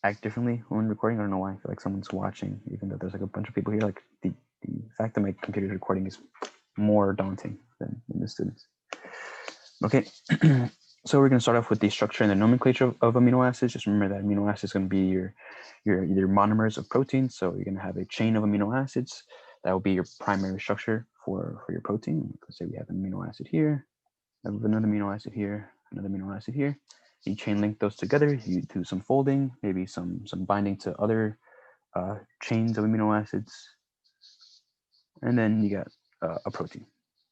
act differently when recording. I don't know why. I feel like someone's watching, even though there's like a bunch of people here. Like the fact that my computer is recording is more daunting than the students. Okay, so we're going to start off with the structure and the nomenclature of amino acids. Just remember that amino acid is going to be your either monomers of proteins. So you're going to have a chain of amino acids. That will be your primary structure for your protein. Let's say we have an amino acid here, have another amino acid here, another amino acid here. You chain link those together. You do some folding, maybe some binding to other chains of amino acids, and then you got a protein.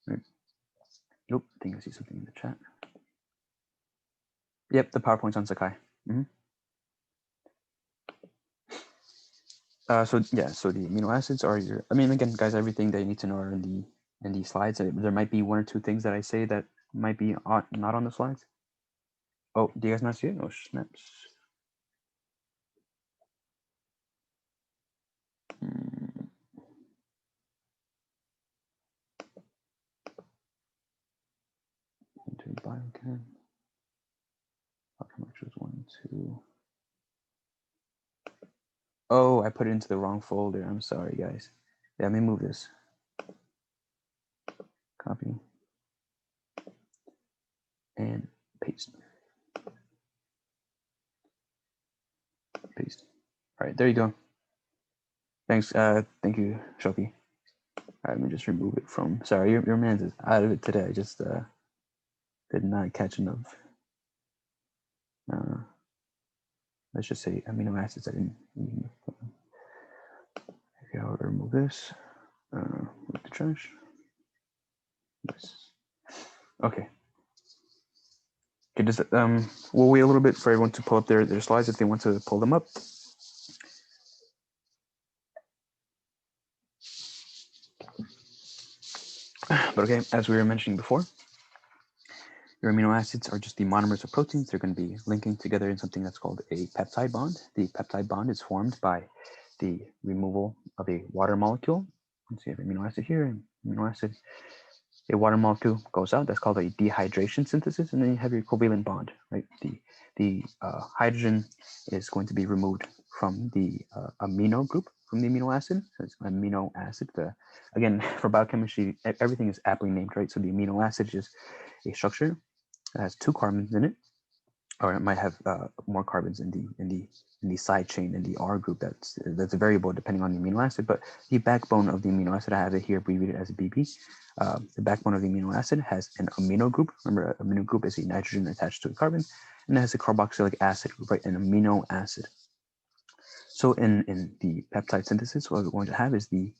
Right? Nope, I think I see something in the chat. Yep, the PowerPoint's on Sakai. So the amino acids are your. I mean, again, guys, everything that you need to know are in the slides. There might be one or two things that I say that might be not on the slides. Oh, do you guys not see it? Oh, snaps. Into biochem. Biochemistry 1, 2. Oh, I put it into the wrong folder. I'm sorry, guys. Yeah, let me move this. Copy. And paste. Paste. All right, there you go. Thanks. Thank you, Shoki. All right, let me just remove it from. Sorry, your man's out of it today. I just did not catch enough. Let's just say amino acids. I didn't. Okay, I'll remove this. Move the trash. Yes. Okay. Okay, just we'll wait a little bit for everyone to pull up their slides if they want to pull them up. But okay, as we were mentioning before, your amino acids are just the monomers of proteins. They're going to be linking together in something that's called a peptide bond. The peptide bond is formed by the removal of a water molecule. Let's see, you have amino acid here, amino acid. A water molecule goes out. That's called a dehydration synthesis, and then you have your covalent bond, right? The hydrogen is going to be removed from the amino group from the amino acid. So it's amino acid. Again, for biochemistry, everything is aptly named, right? So the amino acid is a structure that has 2 carbons in it, or it might have more carbons in the side chain in the R group. That's a variable depending on the amino acid. But the backbone of the amino acid, I have it here abbreviated as BB. The backbone of the amino acid has an amino group. Remember, an amino group is a nitrogen attached to a carbon, and it has a carboxylic acid group, right? An amino acid. So in the peptide synthesis, what we're going to have is the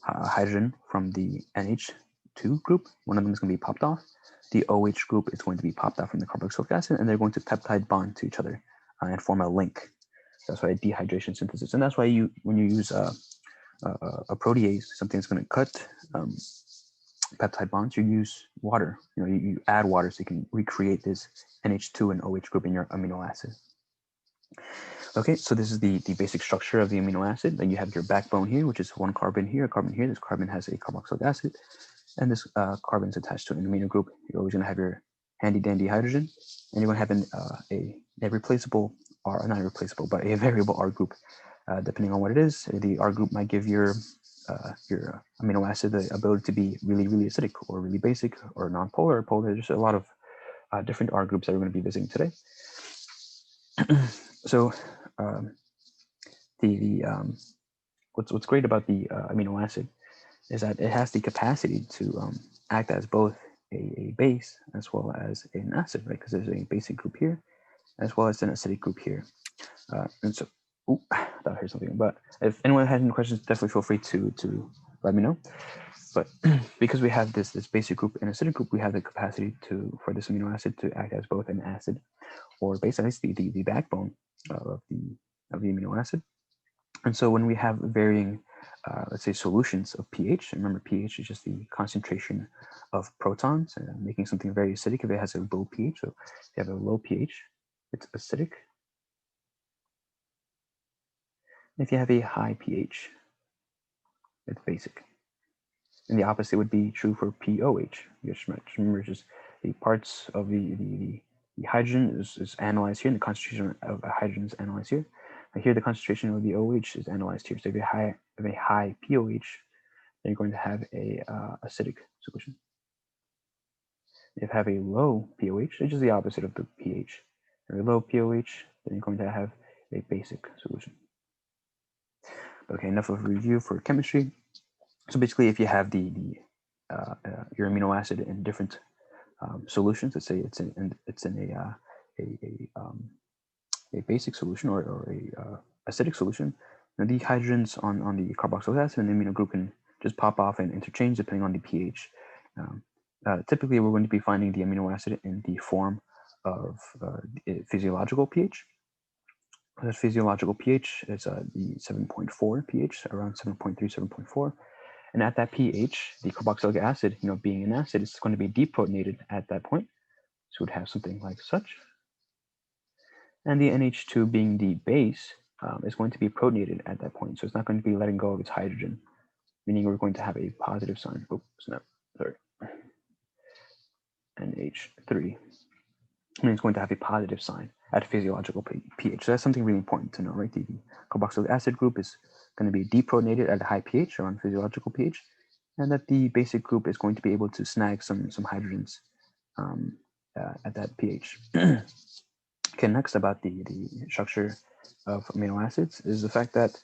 hydrogen from the NH2 group. One of them is going to be popped off. The OH group is going to be popped out from the carboxylic acid, and they're going to peptide bond to each other and form a link. That's why a dehydration synthesis, and that's why when you use a protease, something that's going to cut peptide bonds, you use water. You add water so you can recreate this NH2 and OH group in your amino acid. Okay, so this is the basic structure of the amino acid. Then you have your backbone here, which is 1 carbon here, a carbon here. This carbon has a carboxylic acid, and this carbon is attached to an amino group. You're always going to have your handy dandy hydrogen, and you're going to have a replaceable, or not replaceable, but a variable R group. Depending on what it is, the R group might give your amino acid the ability to be really, really acidic, or really basic, or non-polar, or polar. There's a lot of different R groups that we're going to be visiting today. So what's great about the amino acid is that it has the capacity to act as both a base as well as an acid, right? Because there's a basic group here as well as an acidic group here. And so, I thought I heard something. But if anyone has any questions, definitely feel free to let me know. But because we have this basic group and acidic group, we have the capacity for this amino acid to act as both an acid or base, at least the backbone of the amino acid. And so when we have varying, let's say, solutions of pH, remember pH is just the concentration of protons, making something very acidic if it has a low pH. So if you have a low pH, it's acidic. If you have a high pH, it's basic. And the opposite would be true for POH. Just remember, just the parts of the hydrogen is analyzed here, and the concentration of hydrogen is analyzed here. Here, the concentration of the OH is analyzed here. So if you have a high POH, then you're going to have a acidic solution. If you have a low POH, which is the opposite of the pH, a low POH, then you're going to have a basic solution. Okay, enough of a review for chemistry. So basically, if you have your amino acid in different solutions, let's say it's in a basic solution or a acidic solution, the hydrogens on the carboxylic acid and the amino group can just pop off and interchange depending on the pH. Typically, we're going to be finding the amino acid in the form of physiological pH. That physiological pH is the 7.4 pH, around 7.3, 7.4. And at that pH, the carboxylic acid, being an acid, it's going to be deprotonated at that point. So it would have something like such. And the NH2 being the base is going to be protonated at that point. So it's not going to be letting go of its hydrogen, meaning we're going to have a positive sign. Oh, snap, sorry. NH3. And it's going to have a positive sign at physiological pH. So that's something really important to know, right? The carboxylic acid group is going to be deprotonated at a high pH, around physiological pH, and that the basic group is going to be able to snag some hydrogens at that pH. Okay, next about the structure of amino acids is the fact that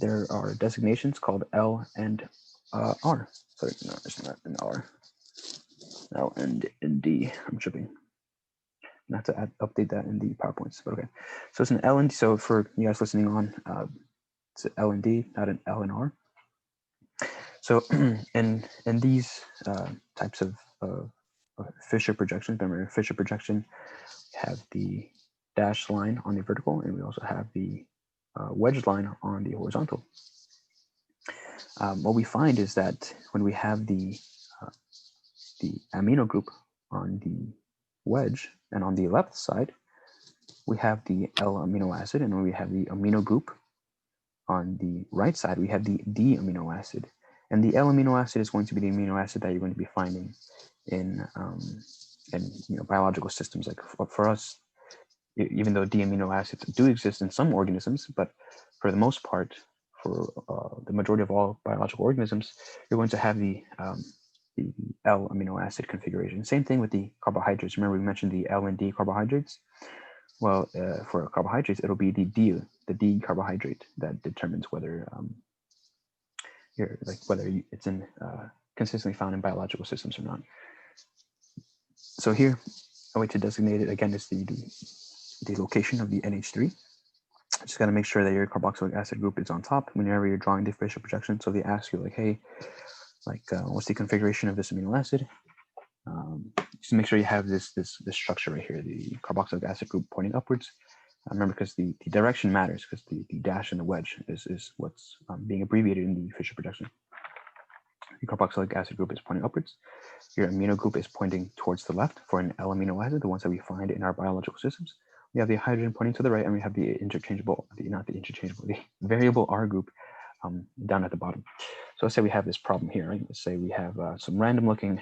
there are designations called L and R. Sorry, no, it's not an R. L and D. I'm tripping. Not to update that in the PowerPoints, but okay. So it's an L and D. So for you guys listening on, it's an L and D, not an L and R. So in these types of Fisher projections, remember Fisher projection, have the dashed line on the vertical, and we also have the wedged line on the horizontal. What we find is that when we have the amino group on the wedge, and on the left side, we have the L amino acid, and when we have the amino group on the right side, we have the D amino acid. And the L amino acid is going to be the amino acid that you're going to be finding in biological systems. Like for us, even though D amino acids do exist in some organisms, but for the most part, for the majority of all biological organisms, you're going to have the L amino acid configuration. Same thing with the carbohydrates. Remember we mentioned the L and D carbohydrates? Well, for carbohydrates, it'll be the D carbohydrate that determines whether it's in consistently found in biological systems or not. So here, a way to designate it again is the location of the NH3. Just got to make sure that your carboxylic acid group is on top whenever you're drawing the Fisher projection. So they ask you like, hey, what's the configuration of this amino acid? Just make sure you have this structure right here, the carboxylic acid group pointing upwards. Remember, because the direction matters, because the dash and the wedge is what's being abbreviated in the Fisher projection. The carboxylic acid group is pointing upwards. Your amino group is pointing towards the left for an L amino acid, the ones that we find in our biological systems. We have the hydrogen pointing to the right, and we have the variable R group down at the bottom. So let's say we have this problem here, right? Let's say we have some random looking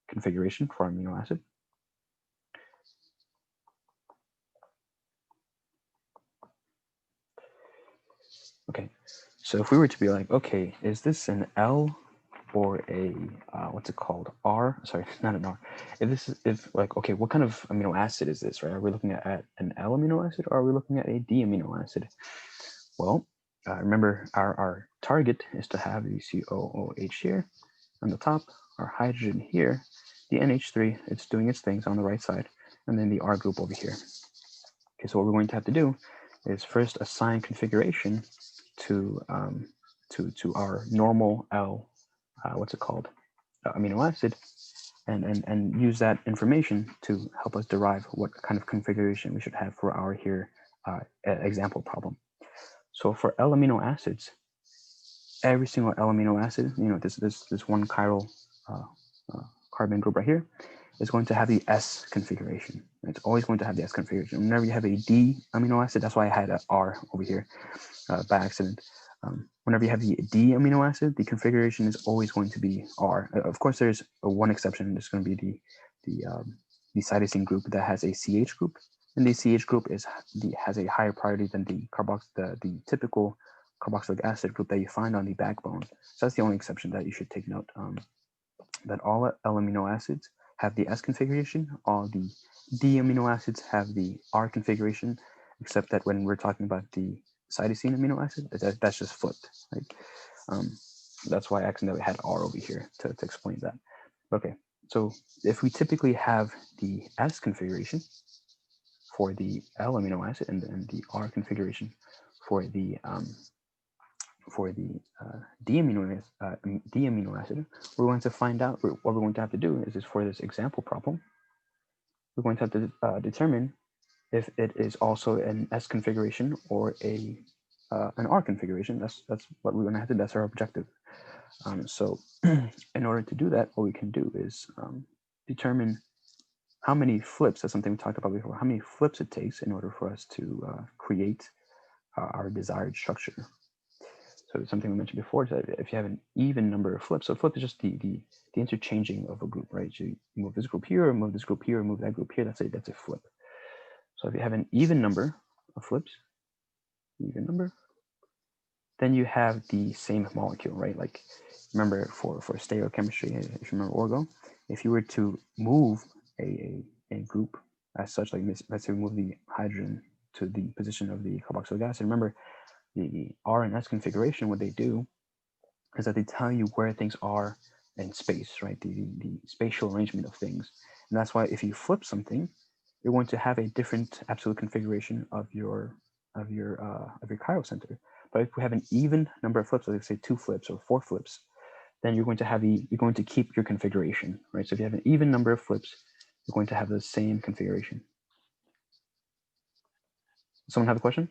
configuration for our amino acid. Okay, so if we were to be like, okay, is this an L or a what's it called? R? Sorry, not an R. Okay, what kind of amino acid is this, right? Are we looking at an L amino acid, or are we looking at a D amino acid? Well, remember our target is to have the COOH here on the top, our hydrogen here, the NH3, it's doing its things on the right side, and then the R group over here. Okay, so what we're going to have to do is first assign configuration to our normal L, amino acid, and use that information to help us derive what kind of configuration we should have for our example problem. So for L amino acids, every single L amino acid, this one chiral carbon group right here is going to have the S configuration. It's always going to have the S configuration. Whenever you have a D amino acid, that's why I had an R over here by accident. Whenever you have the D amino acid, the configuration is always going to be R. Of course, there's one exception. There's going to be the cytosine group that has a CH group. And the CH group has a higher priority than the typical carboxylic acid group that you find on the backbone. So that's the only exception that you should take note. That all L-amino acids have the S configuration, all the D amino acids have the R configuration, except that when we're talking about the cytosine amino acid, that's just flipped, right? That's why I accidentally had R over here to explain that. Okay, so if we typically have the S configuration for the L amino acid and the R configuration for the D amino acid, we're going to find out what we're going to have to do is for this example problem, we're going to have to determine if it is also an S configuration or an R configuration. That's what we're going to have to. That's our objective. So, in order to do that, what we can do is determine how many flips. That's something we talked about before. How many flips it takes in order for us to create our desired structure. So it's something we mentioned before, is that if you have an even number of flips, so flip is just the interchanging of a group, right? So you move this group here, move this group here, move that group here. That's a flip. So if you have an even number of flips, then you have the same molecule, right? Like remember for stereochemistry, if you remember orgo, if you were to move a group as such, like let's say we move the hydrogen to the position of the carboxylic acid, remember the R and S configuration, what they do is that they tell you where things are in space, right? The spatial arrangement of things. And that's why if you flip something, you're going to have a different absolute configuration of your chiral center. But if we have an even number of flips, like say 2 flips or 4 flips, then you're going to keep your configuration, right? So if you have an even number of flips, you're going to have the same configuration. Someone have a question?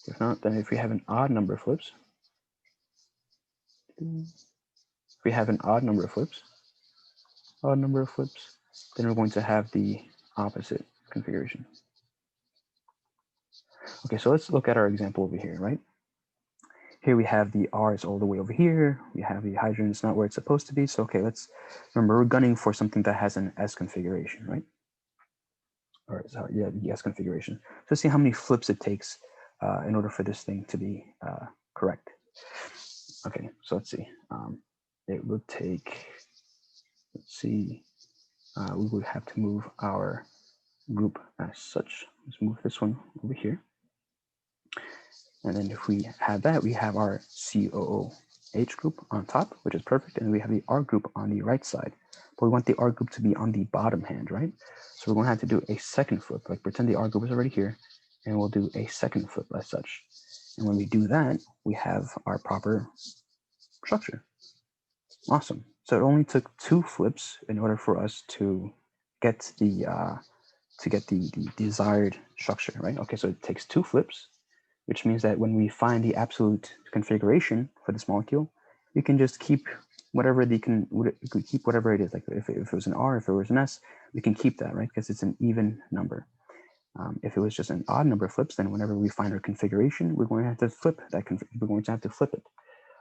If not, then if we have an odd number of flips, then we're going to have the opposite configuration. Okay, so let's look at our example over here, right? Here we have the R is all the way over here. We have the hydrogen is not where it's supposed to be. So, okay, let's remember we're gunning for something that has an S configuration, right? Or sorry, yeah, the S configuration. So let's see how many flips it takes in order for this thing to be correct. Okay, so let's see. It would take, let's see, we would have to move our group as such. Let's move this one over here. And then if we have that, we have our COOH group on top, which is perfect. And we have the R group on the right side. But we want the R group to be on the bottom hand, right? So we're going to have to do a second flip, like pretend the R group is already here, and we'll do a second flip as such. And when we do that, we have our proper structure. Awesome. So it only took 2 flips in order for us to get the desired structure, right? Okay, so it takes 2 flips, which means that when we find the absolute configuration for this molecule, we can just keep whatever it is. Like if it was an R, if it was an S, we can keep that, right? Because it's an even number. If it was just an odd number of flips, then whenever we find our configuration, we're going to have to flip that. We're going to have to flip it.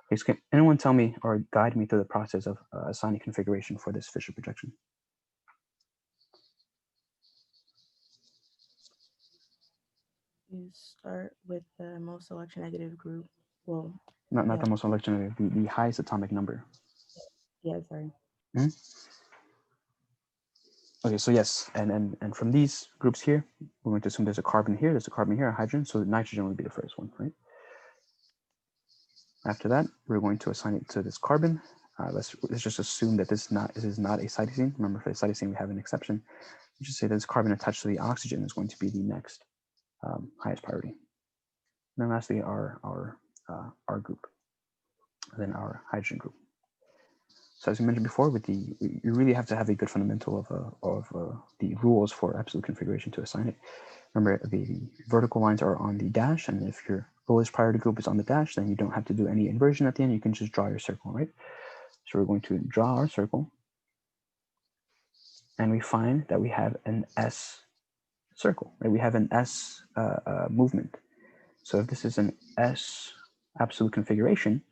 Okay, so can anyone tell me or guide me through the process of assigning configuration for this Fisher projection? You start with the most electronegative group. Well, Not the most electronegative, the highest atomic number. Yeah, sorry. Mm-hmm. Okay, so yes, and from these groups here, we're going to assume there's a carbon here, a hydrogen, so nitrogen would be the first one, right? After that, we're going to assign it to this carbon. Let's just assume that this is not a cytosine. Remember, for the cytosine, we have an exception. We should say that this carbon attached to the oxygen is going to be the next highest priority. And then lastly, our group, and then our hydrogen group. So as we mentioned before, you really have to have a good fundamental of the rules for absolute configuration to assign it. Remember, the vertical lines are on the dash, and if your lowest priority group is on the dash, then you don't have to do any inversion at the end. You can just draw your circle, right? So we're going to draw our circle, and we find that we have an S circle, right? We have an S movement. So if this is an S absolute configuration,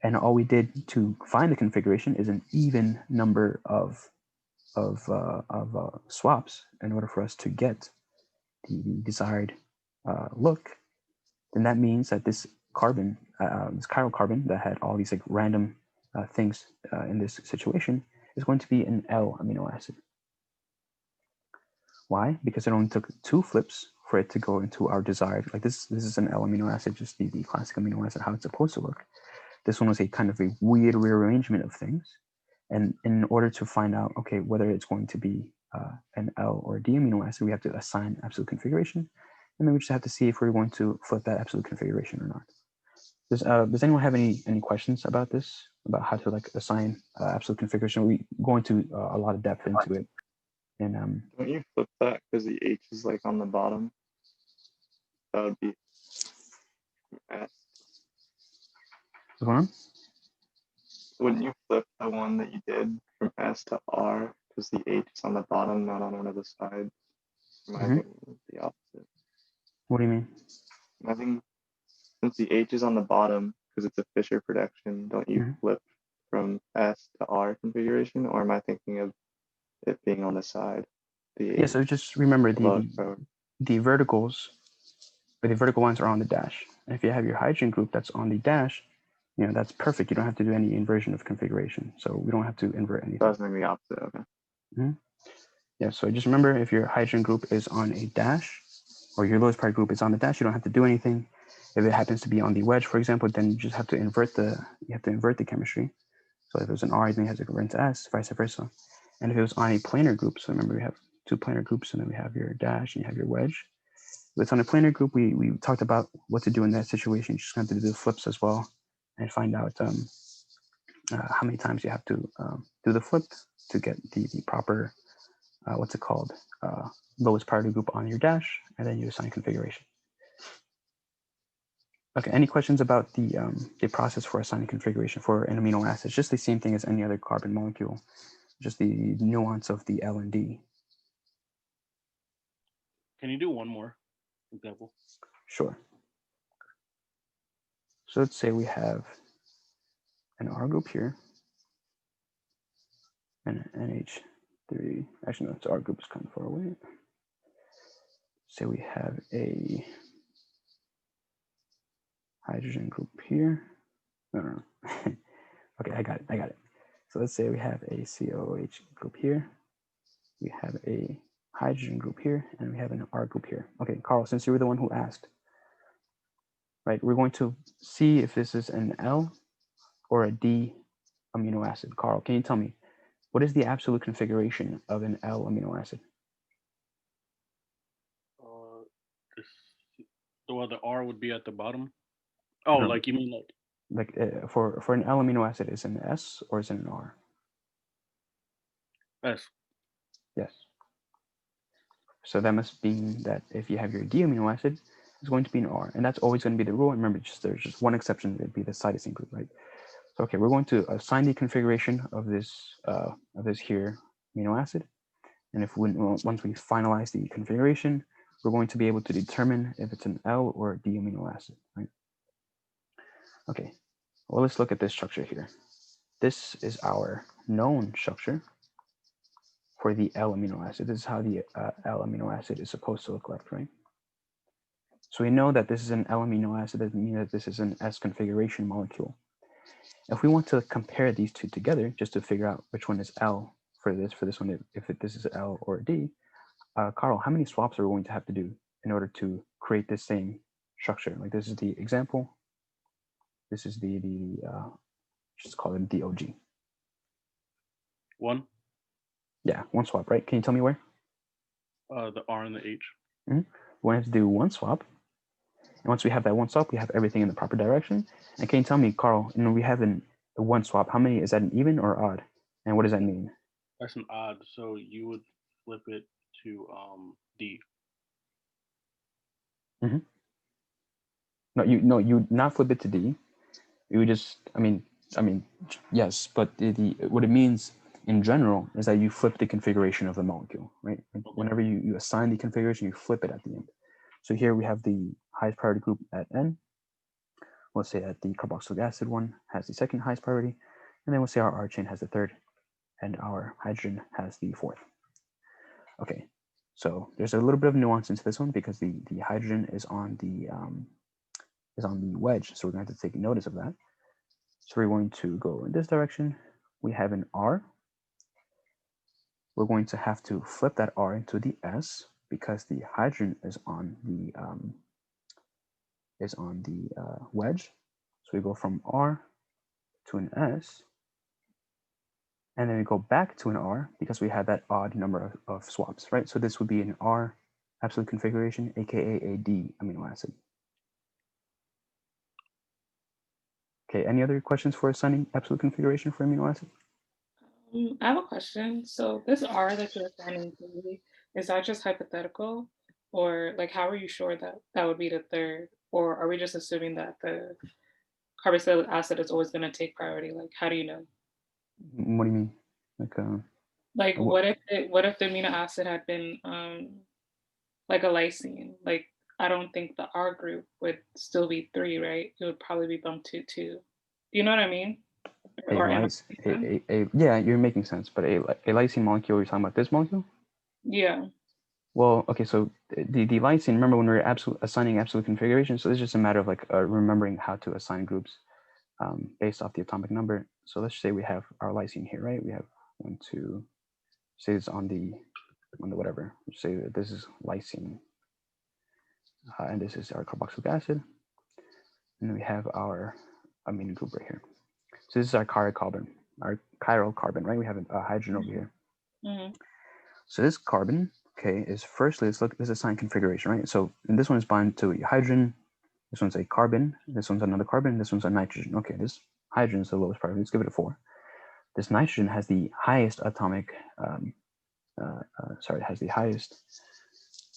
and all we did to find the configuration is an even number of of swaps in order for us to get the desired look, then that means that this carbon, this chiral carbon that had all these like random things in this situation is going to be an L amino acid. Why? Because it only took 2 flips for it to go into our desired, like this is an L amino acid, just the classic amino acid, how it's supposed to look. This one was a kind of a weird rearrangement of things. And in order to find out, okay, whether it's going to be an L or a D amino acid, we have to assign absolute configuration. And then we just have to see if we're going to flip that absolute configuration or not. Does anyone have any questions about this, about how to like assign absolute configuration? We go into a lot of depth into it. And don't you flip that because the H is like on the bottom? That would be S. what's going on? Wouldn't you flip the one that you did from S to R because the H is on the bottom, not on one of the sides? Am I thinking the opposite? What do you mean? I think since the H is on the bottom because it's a Fisher production, don't you flip from S to R configuration, or am I thinking of it being on the side? Yeah, so just remember the verticals, or the vertical lines are on the dash. And if you have your hydrogen group that's on the dash, you know, that's perfect. You don't have to do any inversion of configuration. So we don't have to invert anything. That's the opposite, okay. Yeah, so just remember, if your hydrogen group is on a dash, or your lowest priority group is on the dash, you don't have to do anything. If it happens to be on the wedge, for example, then you just have to invert the chemistry. So if it was an R, then you have to convert to S, vice versa. And if it was on a planar group, so remember we have 2 planar groups, and then we have your dash and you have your wedge. If it's on a planar group, we talked about what to do in that situation. You just have to do the flips as well and find out how many times you have to do the flip to get the proper, what's it called, lowest priority group on your dash, and then you assign configuration. Okay, any questions about the process for assigning configuration for an amino acid? It's just the same thing as any other carbon molecule, just the nuance of the L and D. Can you do one more example? Sure. So let's say we have an R group here, and an NH3. Actually, no, it's R group is kind of far away. Say we have a hydrogen group here. No. Okay, I got it. So let's say we have a COOH group here. We have a hydrogen group here, and we have an R group here. Okay, Carl, since you were the one who asked, right, we're going to see if this is an L or a D amino acid. Carl, can you tell me, what is the absolute configuration of an L amino acid? Well, the R would be at the bottom. Oh, no. Like you mean like for an L amino acid, is it an S or is it an R? S. Yes. So that must mean that if you have your D amino acid, it's going to be an R, and that's always going to be the rule. And remember, there's just one exception. It'd be the cytosine group, right? So okay, we're going to assign the configuration of this here amino acid, and once we finalize the configuration, we're going to be able to determine if it's an L or a D amino acid, right? Okay, well, let's look at this structure here. This is our known structure for the L amino acid. This is how the L amino acid is supposed to look like, right? So we know that this is an L amino acid. That means that this is an S configuration molecule. If we want to compare these two together, just to figure out which one is L for this one, if this is L or D, Carl, how many swaps are we going to have to do in order to create this same structure? Like this is the example. This is the just call it DOG. One. Yeah, one swap, right? Can you tell me where? The R and the H. Mm-hmm. We're going to have to do one swap. And once we have that one swap, we have everything in the proper direction. And can you tell me, Carl, when we have the one swap, how many, is that an even or odd? And what does that mean? That's an odd. So you would flip it to D. Mm-hmm. No, you not flip it to D. You would just, I mean, yes, but what it means in general is that you flip the configuration of the molecule, right? Okay. Whenever you assign the configuration, you flip it at the end. So here we have the highest priority group at N. We'll say that the carboxylic acid one has the second highest priority, and then we'll say our R chain has the third. and our hydrogen has the fourth. Okay, so there's a little bit of nuance into this one because the hydrogen is on the wedge, so we're going to have to take notice of that. So we're going to go in this direction. We have an R. We're going to have to flip that R into the S because the hydrogen is on the wedge. So we go from R to an S, and then we go back to an R because we had that odd number of swaps, right? So this would be an R absolute configuration, aka a D amino acid. Okay, any other questions for assigning absolute configuration for amino acid? I have a question. So this R that you're assigning to me, is that just hypothetical? Or like how are you sure that that would be the third? Or are we just assuming that the carboxylic acid is always going to take priority? Like how do you know? What do you mean? Like what if the amino acid had been like a lysine? Like I don't think the R group would still be 3, right? It would probably be bumped to 2. Do you know what I mean? Yeah, you're making sense. But a lysine molecule, you're talking about this molecule? Yeah. Well, okay, so the lysine, remember when we were assigning absolute configuration, so it's just a matter of like remembering how to assign groups based off the atomic number. So let's say we have our lysine here, right? We have 1, 2, say it's on the whatever. Let's say that this is lysine, and this is our carboxylic acid, and then we have our amino group right here. So this is our chiral carbon, right? We have a hydrogen over here. Mm-hmm. So this carbon, okay, is firstly, let's assign configuration, right? So and this one is bound to a hydrogen, this one's a carbon, this one's another carbon, this one's a nitrogen. Okay, this hydrogen is the lowest priority. Let's give it a 4. This nitrogen has the highest atomic, has the highest,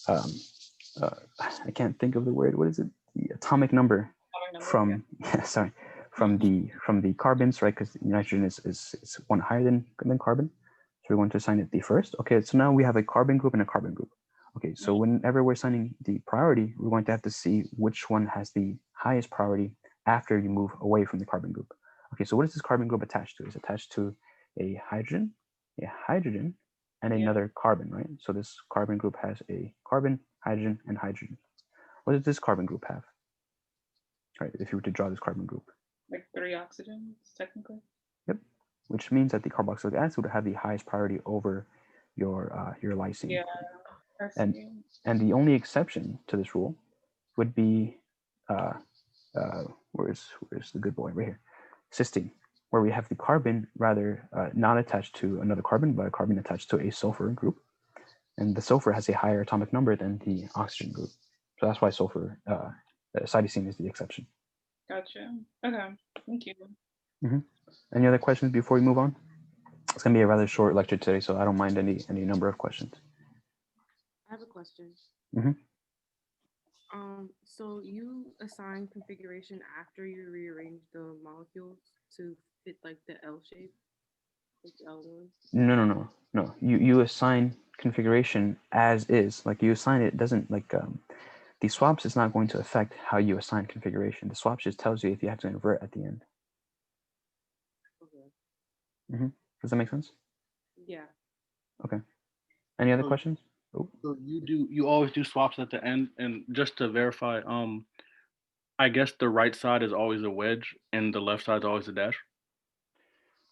I can't think of the word, what is it? The atomic number from, yeah. From the carbons, right? Because nitrogen is one higher than carbon. So we want to assign it the first. Okay, so now we have a carbon group and a carbon group. Okay, so whenever we're assigning the priority, we're going to have to see which one has the highest priority after you move away from the carbon group. Okay, so what is this carbon group attached to? It's attached to a hydrogen, and another carbon, right? So this carbon group has a carbon, hydrogen, and hydrogen. What does this carbon group have? Right, if you were to draw this carbon group. Like 3 oxygens, technically. Yep, which means that the carboxylic acid would have the highest priority over your lysine. Yeah. And the only exception to this rule would be where's the good boy right here, cysteine, where we have the carbon rather not attached to another carbon, but a carbon attached to a sulfur group, and the sulfur has a higher atomic number than the oxygen group. So that's why sulfur cytosine is the exception. Gotcha. Okay, thank you. Mm-hmm. Any other questions before we move on? It's going to be a rather short lecture today, so I don't mind any number of questions. I have a question. Mm-hmm. So you assign configuration after you rearrange the molecules to fit like the L shape, like L1? No. You assign configuration as is. Like you assign it doesn't like the swaps is not going to affect how you assign configuration. The swaps just tells you if you have to invert at the end. Okay. Mm-hmm. Does that make sense? Yeah. Okay. Any other questions? Oh. So you always do swaps at the end, and just to verify, I guess the right side is always a wedge and the left side is always a dash?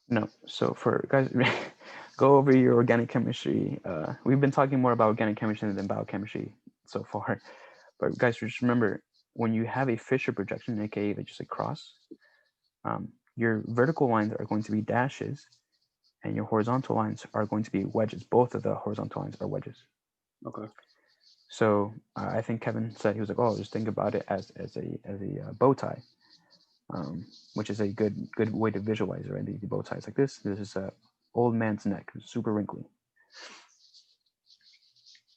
No. So for guys, go over your organic chemistry. We've been talking more about organic chemistry than biochemistry so far. But guys, just remember, when you have a Fisher projection, aka just a cross, your vertical lines are going to be dashes, and your horizontal lines are going to be wedges. Both of the horizontal lines are wedges. Okay. So I think Kevin said, he was like, "Oh, just think about it as a bow tie," which is a good way to visualize it. Right, the bow tie is like this. This is a old man's neck, super wrinkly.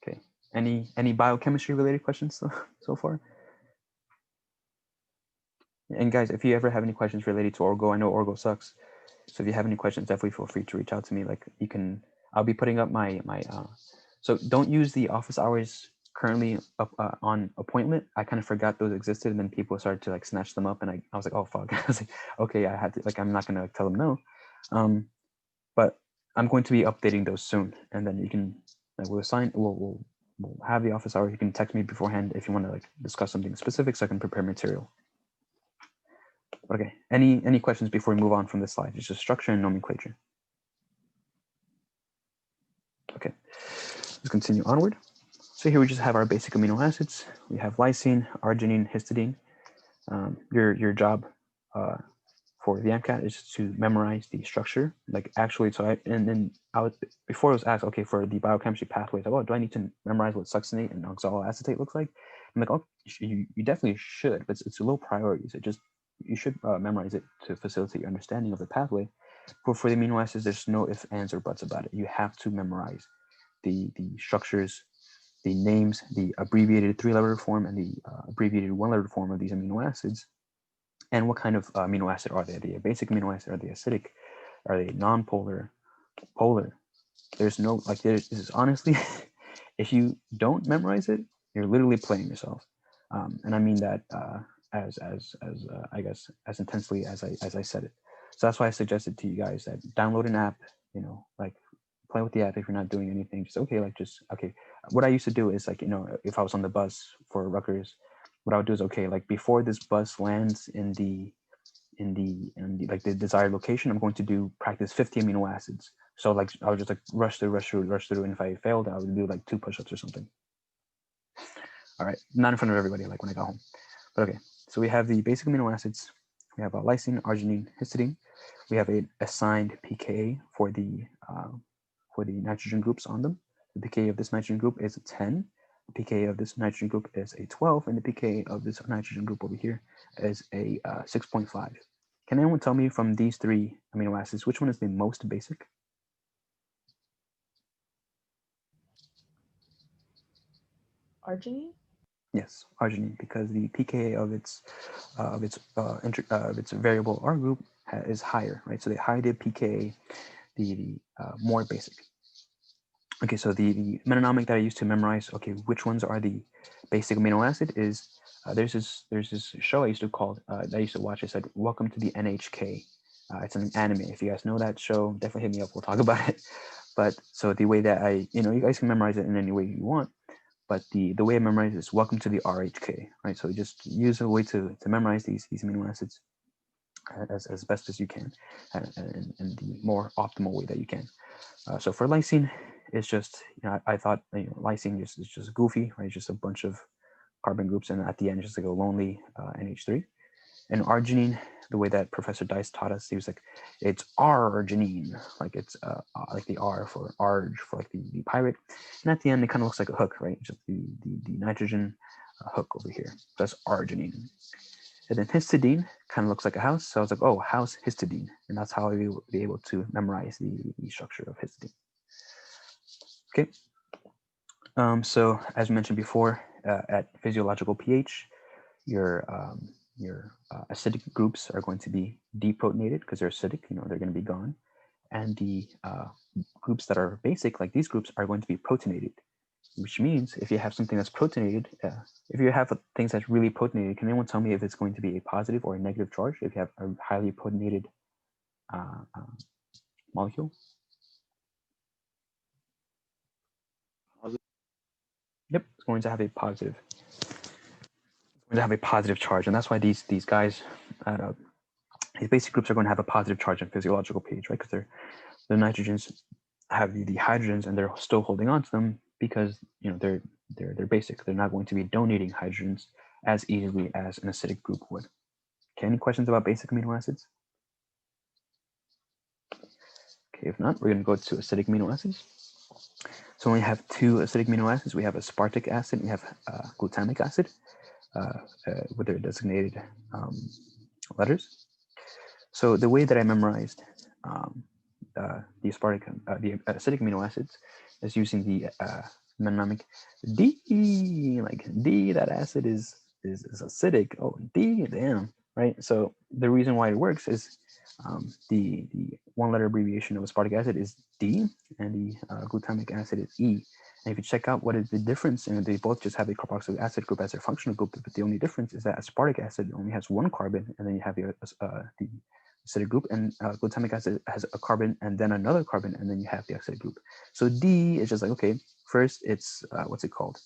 Okay. Any biochemistry related questions so far? And guys, if you ever have any questions related to Orgo, I know Orgo sucks. So if you have any questions, definitely feel free to reach out to me. Like you can, I'll be putting up my so don't use the office hours currently up on appointment. I kind of forgot those existed, and then people started to like snatch them up, and I was like, oh fuck. I was like, okay, I had to, like, I'm not gonna tell them no. But I'm going to be updating those soon, and then you can we'll have the office hour. You can text me beforehand if you want to like discuss something specific, so I can prepare material. Okay. Any questions before we move on from this slide? It's just structure and nomenclature. Okay. Let's continue onward. So here we just have our basic amino acids. We have lysine, arginine, histidine. Your job for the MCAT is to memorize the structure. Like actually, so before it was asked, okay, for the biochemistry pathways, like, oh, do I need to memorize what succinate and oxaloacetate looks like? I'm like, oh, you definitely should, but it's a low priority. So you should memorize it to facilitate your understanding of the pathway. But for the amino acids, there's no ifs, ands, or buts about it. You have to memorize the structures, the names, the abbreviated 3-letter form and the abbreviated 1-letter form of these amino acids, and what kind of amino acid are they? Are they a basic amino acid? Are they acidic? Are they non-polar? Polar? There's no, like, this is honestly, if you don't memorize it, you're literally playing yourself. And I mean that as I guess as intensely as I said it. So that's why I suggested to you guys that download an app, like play with the app if you're not doing anything. Okay. What I used to do is like, if I was on the bus for Rutgers, what I would do is, okay, like before this bus lands in the like the desired location, I'm going to practice 50 amino acids. So like I would just like rush through, and if I failed, I would do like 2 push-ups or something. All right, not in front of everybody, like when I got home. But okay, so we have the basic amino acids. We have lysine, arginine, histidine. We have an assigned pKa for the nitrogen groups on them. The pKa of this nitrogen group is a 10. The pKa of this nitrogen group is a 12, and the pKa of this nitrogen group over here is a 6.5. Can anyone tell me from these 3 amino acids, which one is the most basic? Arginine? Yes, arginine, because the pKa of its variable R group is higher, right? So the higher the pKa, the more basic. Okay, so the metonomic that I used to memorize, okay, which ones are the basic amino acid is, there's this show I used to that I used to watch. It said, Welcome to the NHK. It's an anime. If you guys know that show, definitely hit me up. We'll talk about it. But so the way that you guys can memorize it in any way you want. But the way I memorize it is Welcome to the RHK, right? So just use a way to memorize these amino acids as best as you can, and the more optimal way that you can. So for lysine, it's just, I thought lysine is just goofy, right? Just a bunch of carbon groups, and at the end, just like a lonely NH3. And arginine, the way that Professor Dice taught us, he was like, it's arginine, like it's like the R for arg, for like the pirate. And at the end, it kind of looks like a hook, right? Just the nitrogen hook over here. That's arginine. And then histidine kind of looks like a house. So I was like, oh, house histidine. And that's how I will be able to memorize the structure of histidine. Okay. So as mentioned before, at physiological pH, your acidic groups are going to be deprotonated because they're acidic, they're going to be gone. And the groups that are basic, like these groups, are going to be protonated, which means if you have something that's protonated, if you have things that's really protonated, can anyone tell me if it's going to be a positive or a negative charge if you have a highly protonated molecule? Positive. Yep, it's going to have a positive. It's going to have a positive charge, and that's why these guys, these basic groups are going to have a positive charge in physiological pH, right? Because the nitrogens have the hydrogens, and they're still holding on to them because they're basic. They're not going to be donating hydrogens as easily as an acidic group would. Okay, any questions about basic amino acids? Okay, if not, we're going to go to acidic amino acids. So we have 2 acidic amino acids. We have aspartic acid, and we have glutamic acid with their designated letters. So the way that I memorized the acidic amino acids is using the mnemonic D, like D, that acid is acidic. Oh, D, damn, right? So the reason why it works is the 1-letter abbreviation of aspartic acid is D, and the glutamic acid is E. And if you check out what is the difference, and they both just have a carboxylic acid group as their functional group, but the only difference is that aspartic acid only has 1 carbon, and then you have the acidic group, and glutamic acid has a carbon and then another carbon, and then you have the acidic group. So D is just like, okay, first it's what's it called?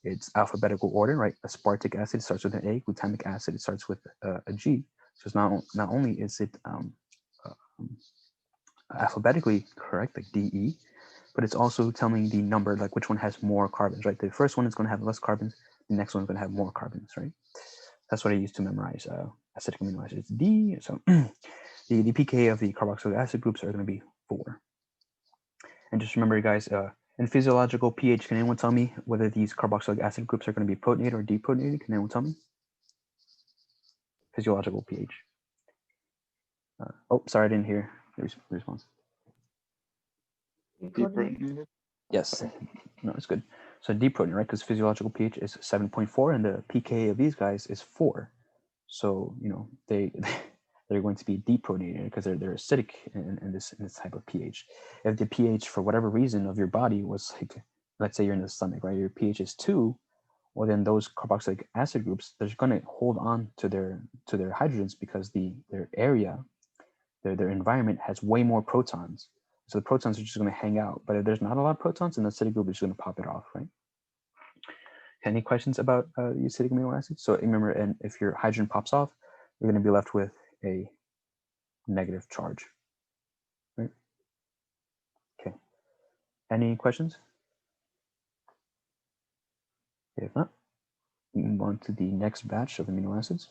It's alphabetical order, right? Aspartic acid starts with an A, glutamic acid it starts with a G. So it's not only is it alphabetically correct, like DE, but it's also telling the number, like which one has more carbons, right? The first one is going to have less carbons, the next one is going to have more carbons, right? That's what I use to memorize acidic amino acids. D. So the pK of the carboxylic acid groups are going to be 4. And just remember, guys, in physiological pH, can anyone tell me whether these carboxylic acid groups are going to be protonated or deprotonated? Can anyone tell me? Physiological pH. Oh, sorry, I didn't hear the response. Deprotonated? Yes. No, it's good. So deprotonated, right? Because physiological pH is 7.4 and the pK of these guys is 4. So, you know, they're going to be deprotonated because they're acidic in this type of pH. If the pH for whatever reason of your body was like, let's say you're in the stomach, right? Your pH is 2, well then those carboxylic acid groups, they're going to hold on to their hydrogens because their area, their environment has way more protons. So the protons are just going to hang out. But if there's not a lot of protons, then the acidic group is just going to pop it off, right? Any questions about the acidic amino acids? So remember, and if your hydrogen pops off, you're going to be left with a negative charge, right? Okay. Any questions? If not, we move on to the next batch of amino acids.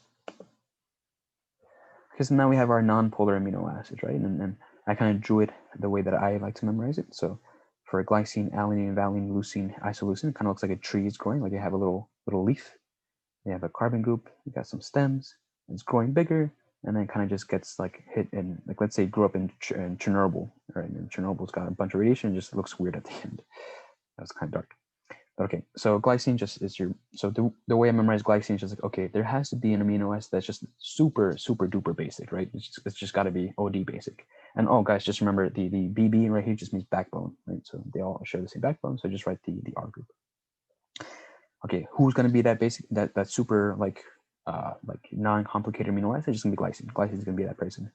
Because now we have our non-polar amino acids, right? And I kind of drew it the way that I like to memorize it. So for glycine, alanine, valine, leucine, isoleucine, it kind of looks like a tree is growing, like you have a little leaf. You have a carbon group, you got some stems, it's growing bigger, and then kind of just gets like hit in, like let's say it grew up in Chernobyl, right? And Chernobyl's got a bunch of radiation, it just looks weird at the end. That was kind of dark. Okay, so glycine just is your, so the way I memorize glycine is just like, okay, there has to be an amino acid that's just super, super duper basic, right? It's just got to be OD basic. And oh, guys, just remember the BB right here just means backbone, right? So they all share the same backbone, so just write the R group. Okay, who's going to be that basic, that super like non-complicated amino acid? It's just going to be glycine. Glycine is going to be that person.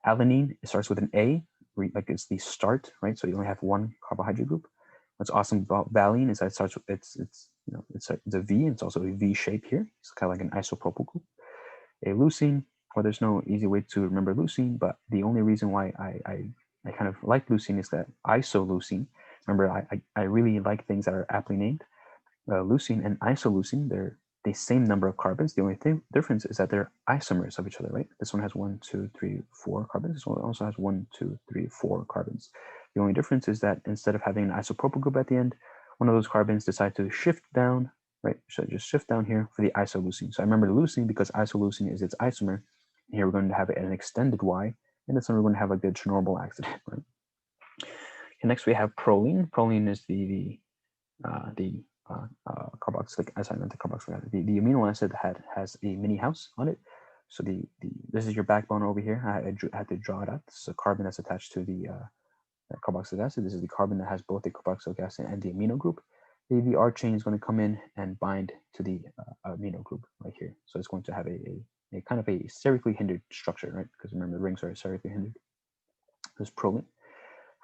Alanine, it starts with an A, like it's the start, right? So you only have one carbohydrate group. What's awesome about valine is that it starts with it's a V, and it's also a V shape here. It's kind of like an isopropyl group. A leucine, well, there's no easy way to remember leucine, but the only reason why I kind of like leucine is that isoleucine. Remember, I really like things that are aptly named. Leucine and isoleucine, they're the same number of carbons. The only difference is that they're isomers of each other, right? This one has 1, 2, 3, 4 carbons. This one also has 1, 2, 3, 4 carbons. The only difference is that instead of having an isopropyl group at the end, one of those carbons decide to shift down, right? So just shift down here for the isoleucine. So I remember the leucine because isoleucine is its isomer. And here we're going to have an extended Y, and this one we're going to have like the Chernobyl accident, right? And next we have proline. Proline is the carboxylic acid, not the carboxylic acid. The amino acid has a mini house on it. So this is your backbone over here. I had to draw it out. This is a carbon that's attached to the carboxylic acid. This is the carbon that has both the carboxylic acid and the amino group. The R chain is going to come in and bind to the amino group right here. So it's going to have a kind of a sterically hindered structure, right? Because remember, the rings are sterically hindered. There's proline.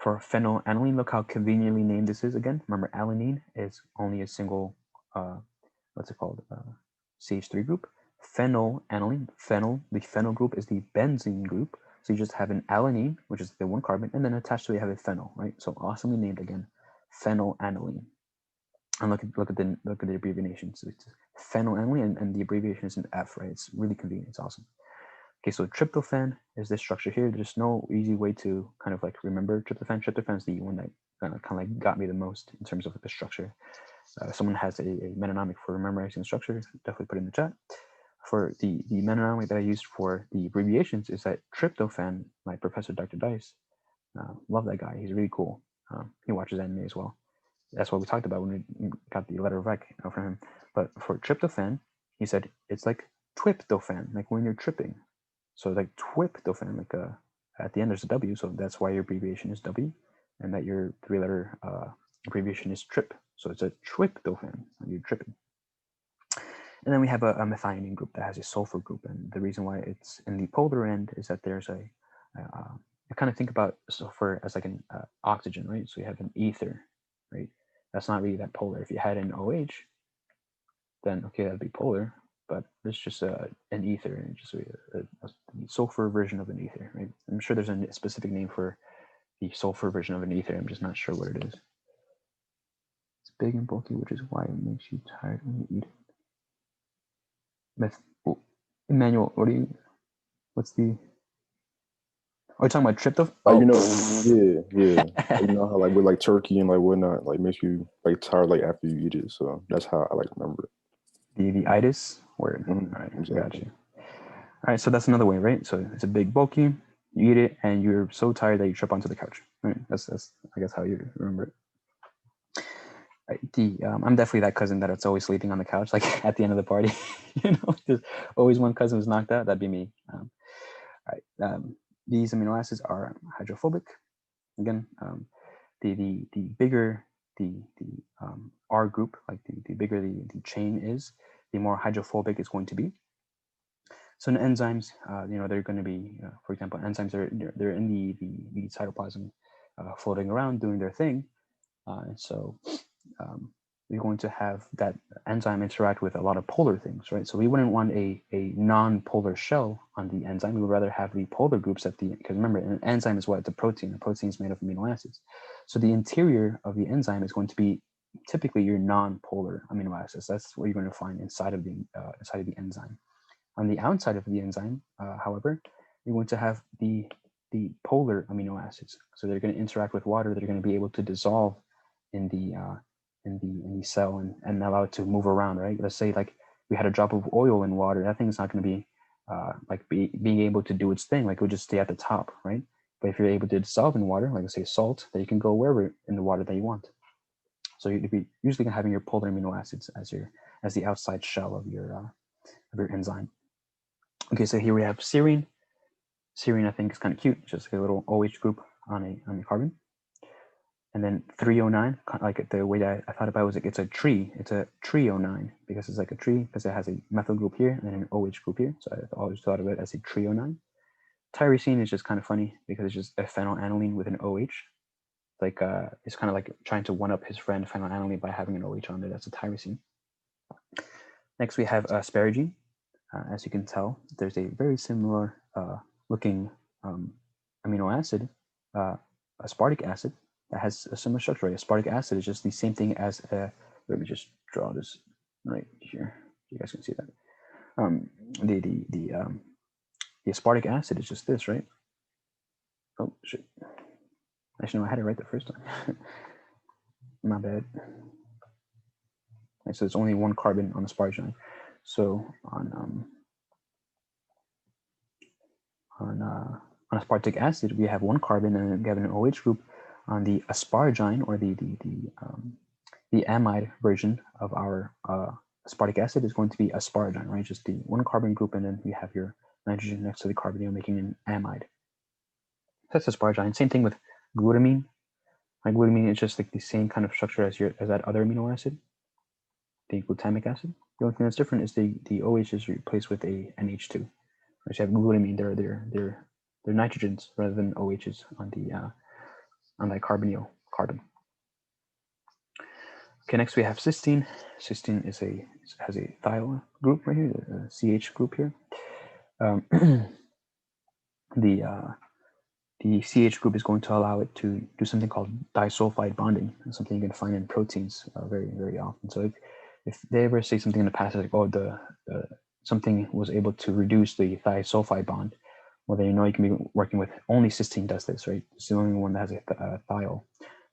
For phenylalanine, look how conveniently named this is again. Remember, alanine is only a single, what's it called? CH3 group. Phenylalanine, the phenyl group is the benzene group. So you just have an alanine, which is the one carbon, and then attached to it you have a phenyl, right? So awesomely named again, phenylalanine. And look at the abbreviation. So it's phenylalanine, and the abbreviation is an F, right? It's really convenient. It's awesome. Okay, so tryptophan is this structure here. There's no easy way to kind of like remember tryptophan. Tryptophan is the one that kind of like got me the most in terms of the structure. Someone has a metonymic for memorizing the structure, definitely put it in the chat. For the metonymic that I used for the abbreviations is that tryptophan, my professor, Dr. Dice, love that guy. He's really cool. He watches anime as well. That's what we talked about when we got the letter of rec from him. But for tryptophan, he said it's like tryptophan, like when you're tripping. So like tryptophan, like at the end there's a W, so that's why your abbreviation is W, and that your 3-letter abbreviation is trip. So it's a tryptophan, and you're tripping. And then we have a methionine group that has a sulfur group, and the reason why it's in the polar end is that there's I kind of think about sulfur as like an oxygen, right? So you have an ether, right? That's not really that polar. If you had an OH, then okay, that'd be polar, but it's just an ether, and just a sulfur version of an ether, right? I'm sure there's a specific name for the sulfur version of an ether. I'm just not sure what it is. It's big and bulky, which is why it makes you tired when you eat it. Emmanuel, what's the? Are you talking about tryptophan? Like, you know, yeah. You know how like with like turkey and like whatnot, like makes you like tired like after you eat it. So that's how I like remember it. The itis word. Mm-hmm. All right, Exactly. got you. All right, so that's another way, right? So it's a big bulky. You eat it, and you're so tired that you trip onto the couch. Right? That's I guess how you remember it. Right, I'm definitely that cousin that it's always sleeping on the couch, like at the end of the party. There's always one cousin who's knocked out. That'd be me. All right. These amino acids are hydrophobic. Again, the bigger the R group, like the bigger the chain is, the more hydrophobic it's going to be. So in enzymes, they're going to be, for example, enzymes they're in the cytoplasm, floating around doing their thing, and so you're going to have that enzyme interact with a lot of polar things, right? So we wouldn't want a non-polar shell on the enzyme. We would rather have the polar groups at the, because remember, an enzyme is what? It's a protein. A protein is made of amino acids. So the interior of the enzyme is going to be typically your non-polar amino acids. That's what you're going to find inside of the enzyme. On the outside of the enzyme, however, you're going to have the polar amino acids. So they're going to interact with water. They're going to be able to dissolve in the cell and allow it to move around, right? Let's say like we had a drop of oil in water. That thing's not going to be being able to do its thing. Like it would just stay at the top, right? But if you're able to dissolve in water, like say salt, then you can go wherever in the water that you want. So you'd be usually having your polar amino acids as the outside shell of your enzyme. Okay, so here we have serine. Serine, I think, is kind of cute, just a little OH group on a carbon. And then 309, like the way that I thought about it was like it's a tree. It's a trionine because it's like a tree because it has a methyl group here and then an OH group here. So I always thought of it as a trionine. Tyrosine is just kind of funny because it's just a phenylalanine with an OH. Like it's kind of like trying to one up his friend phenylalanine by having an OH on there. That's a tyrosine. Next we have asparagine. As you can tell, there's a very similar looking amino acid, aspartic acid, that has a similar structure. Right? Aspartic acid is just the same thing as let me just draw this right here. You guys can see that. The aspartic acid is just this, right? Oh shit! Actually, no, I had it right the first time. My bad. Right, so there's only one carbon on the asparagine. So on aspartic acid, we have one carbon and we have an OH group. On the asparagine, or the amide version of our aspartic acid, is going to be asparagine, right? Just the one carbon group, and then you have your nitrogen next to the carbonyl, making an amide. That's asparagine. Same thing with glutamine. Like glutamine is just like the same kind of structure as that other amino acid, the glutamic acid. The only thing that's different is the OH is replaced with a NH2. Which have glutamine, they're nitrogens rather than OHs on that carbonyl carbon. Okay, next we have cysteine. Cysteine has a thiol group right here, the CH group here. The CH group is going to allow it to do something called disulfide bonding, something you can find in proteins very, very often. So if they ever say something in the past like, oh, something was able to reduce the disulfide bond, well, then you know you can be working with only cysteine does this, right? It's the only one that has a thiol.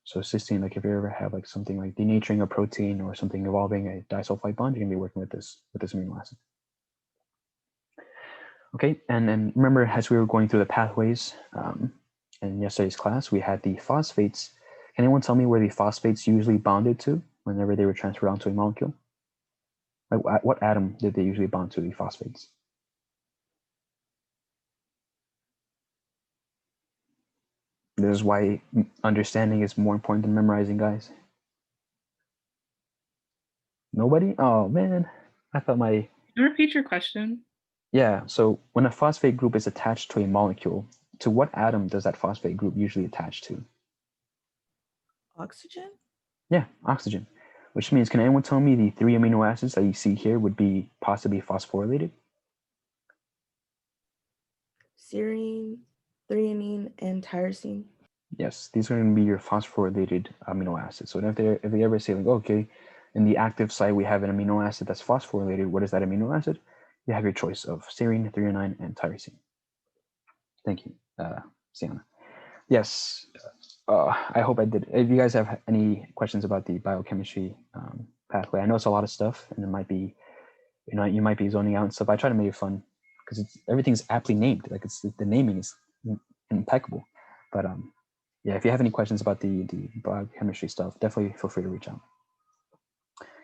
So cysteine, like if you ever have like something like denaturing a protein or something involving a disulfide bond, you're gonna be working with this amino acid. Okay, and then remember, as we were going through the pathways in yesterday's class, we had the phosphates. Can anyone tell me where the phosphates usually bonded to whenever they were transferred onto a molecule? Like what atom did they usually bond to, the phosphates? This is why understanding is more important than memorizing, guys. Nobody? Oh man, I thought Repeat your question. Yeah, so when a phosphate group is attached to a molecule, to what atom does that phosphate group usually attach to? Oxygen? Yeah, oxygen. Which means, can anyone tell me the 3 amino acids that you see here would be possibly phosphorylated? Serine, threonine, and tyrosine. Yes, these are going to be your phosphorylated amino acids. So if they ever say like, okay, in the active site we have an amino acid that's phosphorylated, what is that amino acid? You have your choice of serine, threonine, and tyrosine. Thank you, Sienna. Yes, I hope I did. If you guys have any questions about the biochemistry pathway, I know it's a lot of stuff, and it might be, you might be zoning out and stuff. I try to make it fun because everything's aptly named. Like the naming is impeccable. But yeah, if you have any questions about the biochemistry stuff, definitely feel free to reach out.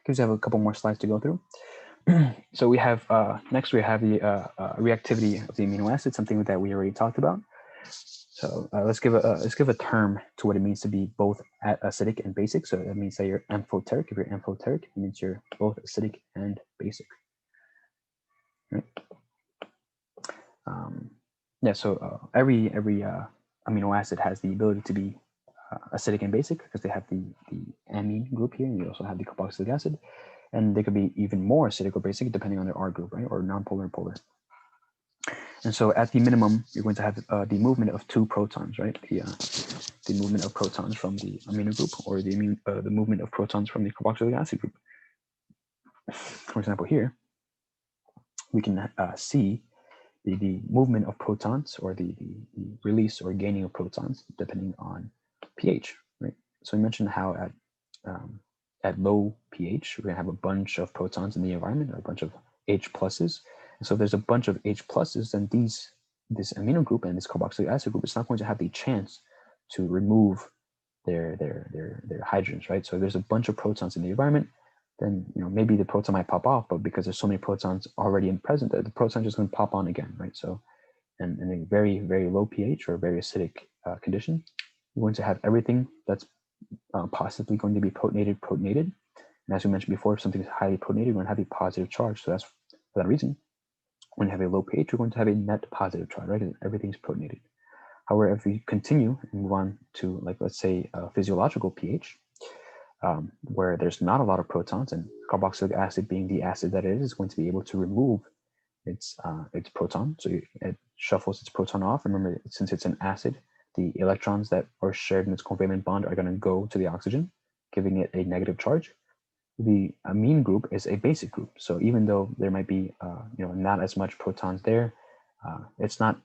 Because we have a couple more slides to go through. So we have next we have the reactivity of the amino acid, something that we already talked about. So let's give a term to what it means to be both acidic and basic. So that means that you're amphoteric. If you're amphoteric, it means you're both acidic and basic. Right? Yeah. So every amino acid has the ability to be acidic and basic because they have the amine group here, and you also have the carboxylic acid, and they could be even more acidic or basic depending on their R group, right, or nonpolar and polar. And so at the minimum, you're going to have the movement of 2 protons, right? The movement of protons from the amino group, or the movement of protons from the carboxylic acid group. For example, here we can see the movement of protons, or the release or gaining of protons, depending on pH, right? So we mentioned how at low pH, we're gonna have a bunch of protons in the environment, or a bunch of H pluses. And so if there's a bunch of H pluses, then this amino group and this carboxylic acid group is not going to have the chance to remove their hydrogens, right? So if there's a bunch of protons in the environment, then maybe the proton might pop off, but because there's so many protons already present, the proton is just going to pop on again, right? So in a very, very low pH or a very acidic condition, you're going to have everything that's possibly going to be protonated. And as we mentioned before, if something is highly protonated, we're going to have a positive charge. So that's for that reason. When you have a low pH, you're going to have a net positive charge, right? Everything's protonated. However, if we continue and move on to, like, let's say physiological pH, where there's not a lot of protons, and carboxylic acid, being the acid that it is going to be able to remove its proton. So it shuffles its proton off. Remember, since it's an acid, the electrons that are shared in its covalent bond are going to go to the oxygen, giving it a negative charge. The amine group is a basic group. So even though there might be not as much protons there, it's not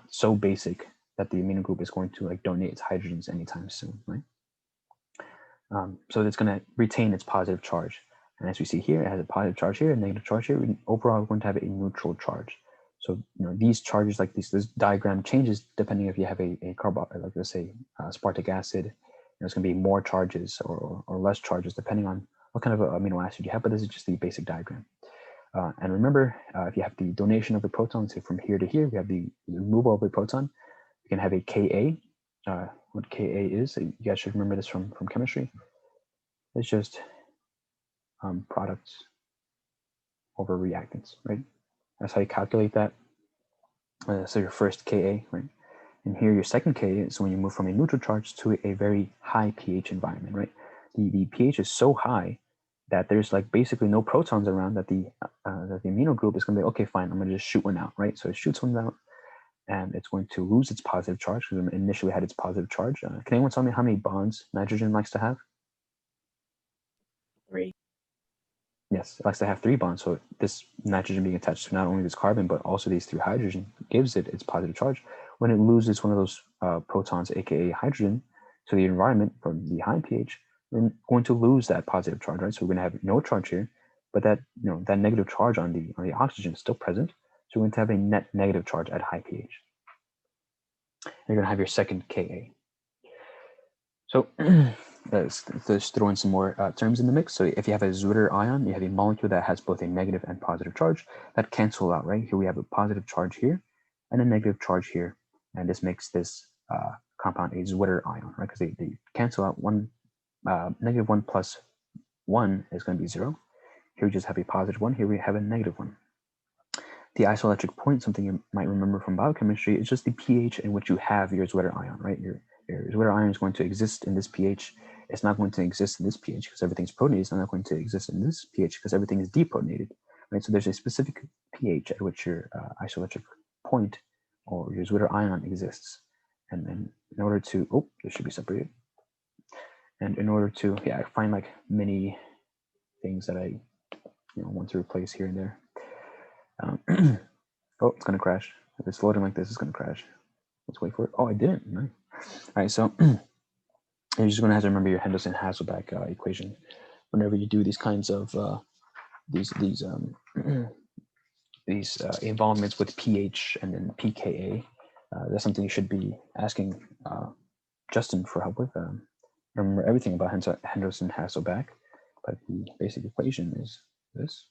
so basic that the amino group is going to like donate its hydrogens anytime soon, right? So it's going to retain its positive charge. And as we see here, it has a positive charge here, a negative charge here. Overall, we're going to have a neutral charge. So these charges, like this diagram changes depending if you have a like let's say aspartic acid. It's going to be more charges or less charges depending on what kind of amino acid you have. But this is just the basic diagram. And remember, if you have the donation of the proton, say from here to here, we have the removal of the proton. You can have a Ka. What Ka is, you guys should remember this from chemistry. It's just products over reactants, right? That's how you calculate that. So your first Ka, right? And here your second Ka is when you move from a neutral charge to a very high pH environment, right? The pH is so high that there's like basically no protons around, that the amino group is going to be, okay, fine, I'm going to just shoot one out, right? So it shoots one out, and it's going to lose its positive charge because it initially had its positive charge. Can anyone tell me how many bonds nitrogen likes to have? 3. Yes, it likes to have 3 bonds. So this nitrogen being attached to not only this carbon, but also these 3 hydrogen gives it its positive charge. When it loses one of those protons, aka hydrogen, to the environment from the high pH, we're going to lose that positive charge, right? So we're going to have no charge here, but that that negative charge on the oxygen is still present. So we're going to have a net negative charge at high pH. You're going to have your second Ka. So let's throw in some more terms in the mix. So if you have a Zwitter ion, you have a molecule that has both a negative and positive charge that cancel out, right? Here we have a positive charge here and a negative charge here. And this makes this compound a Zwitter ion, right? Because they cancel out. Negative 1 plus 1 is going to be 0. Here we just have a positive 1. Here we have a negative 1. The isoelectric point, something you might remember from biochemistry, is just the pH in which you have your Zwitter ion, right? Your Zwitter ion is going to exist in this pH. It's not going to exist in this pH because everything's protonated. It's not going to exist in this pH because everything is deprotonated, right? So there's a specific pH at which your isoelectric point or your Zwitter ion exists. And then in order to, oh, this should be separated. And in order to, I find like many things that I want to replace here and there. Oh, it's gonna crash. If it's loading like this, it's gonna crash. Let's wait for it. Oh, I didn't. Nice. All right, so you're just gonna have to remember your Henderson-Hasselbalch equation whenever you do these kinds of these involvements with pH and then pKa. That's something you should be asking Justin for help with. Remember everything about Henderson-Hasselbalch, but the basic equation is this.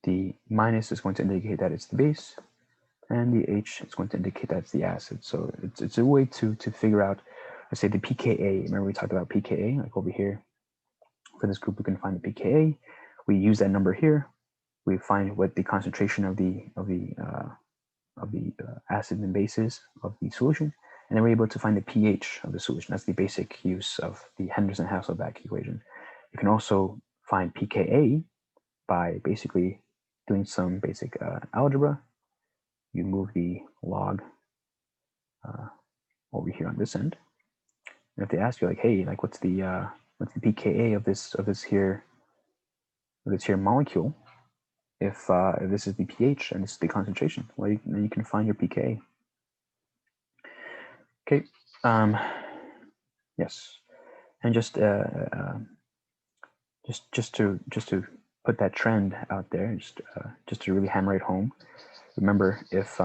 The minus is going to indicate that it's the base, and the H is going to indicate that it's the acid. So it's a way to figure out, let's say the pKa. Remember we talked about pKa, like over here. For this group, we can find the pKa. We use that number here. We find what the concentration of the acid and bases of the solution, and then we're able to find the pH of the solution. That's the basic use of the Henderson-Hasselbalch equation. You can also find pKa by basically doing some basic algebra. You move the log over here on this end, and if they ask you like, hey, like what's the pKa of this here molecule, if this is the pH and this is the concentration, well, then you can find your pKa. Okay. Yes, and just to put that trend out there, just to really hammer it home. Remember, if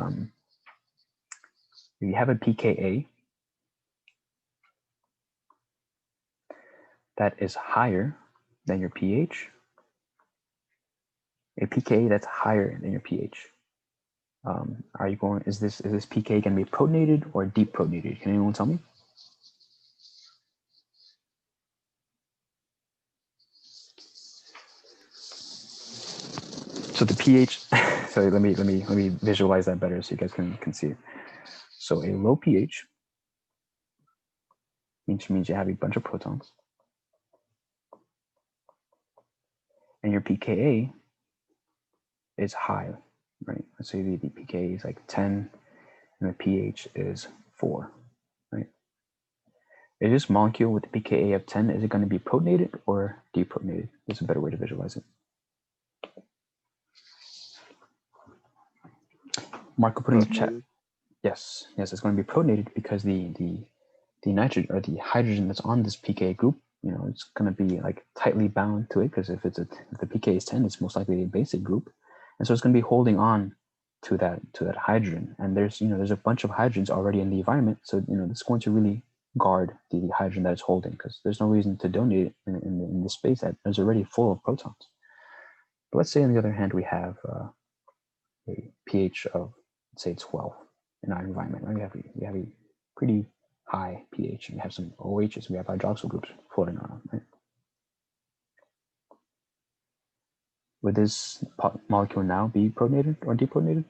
you have a pKa that is higher than your pH, a pKa that's higher than your pH, is this pKa going to be protonated or deprotonated? Can anyone tell me? So the pH, sorry, let me visualize that better so you guys can see it. So a low pH means you have a bunch of protons, and your pKa is high, right? Let's say the pKa is like 10 and the pH is 4, right? Is this molecule with the pKa of 10, is it going to be protonated or deprotonated? That's a better way to visualize it. Marco put in the chat. Yes, it's going to be protonated because the nitrogen or the hydrogen that's on this pKa group, it's going to be like tightly bound to it, because if the pKa is 10, it's most likely a basic group, and so it's going to be holding on to that hydrogen. And there's a bunch of hydrogens already in the environment, so it's going to really guard the hydrogen that it's holding, because there's no reason to donate it in the space that is already full of protons. But let's say on the other hand we have a pH of, let's say, 12 in our environment, right? We have a pretty high pH, and we have some OHs, we have hydroxyl groups floating around, right? Would this molecule now be protonated or deprotonated?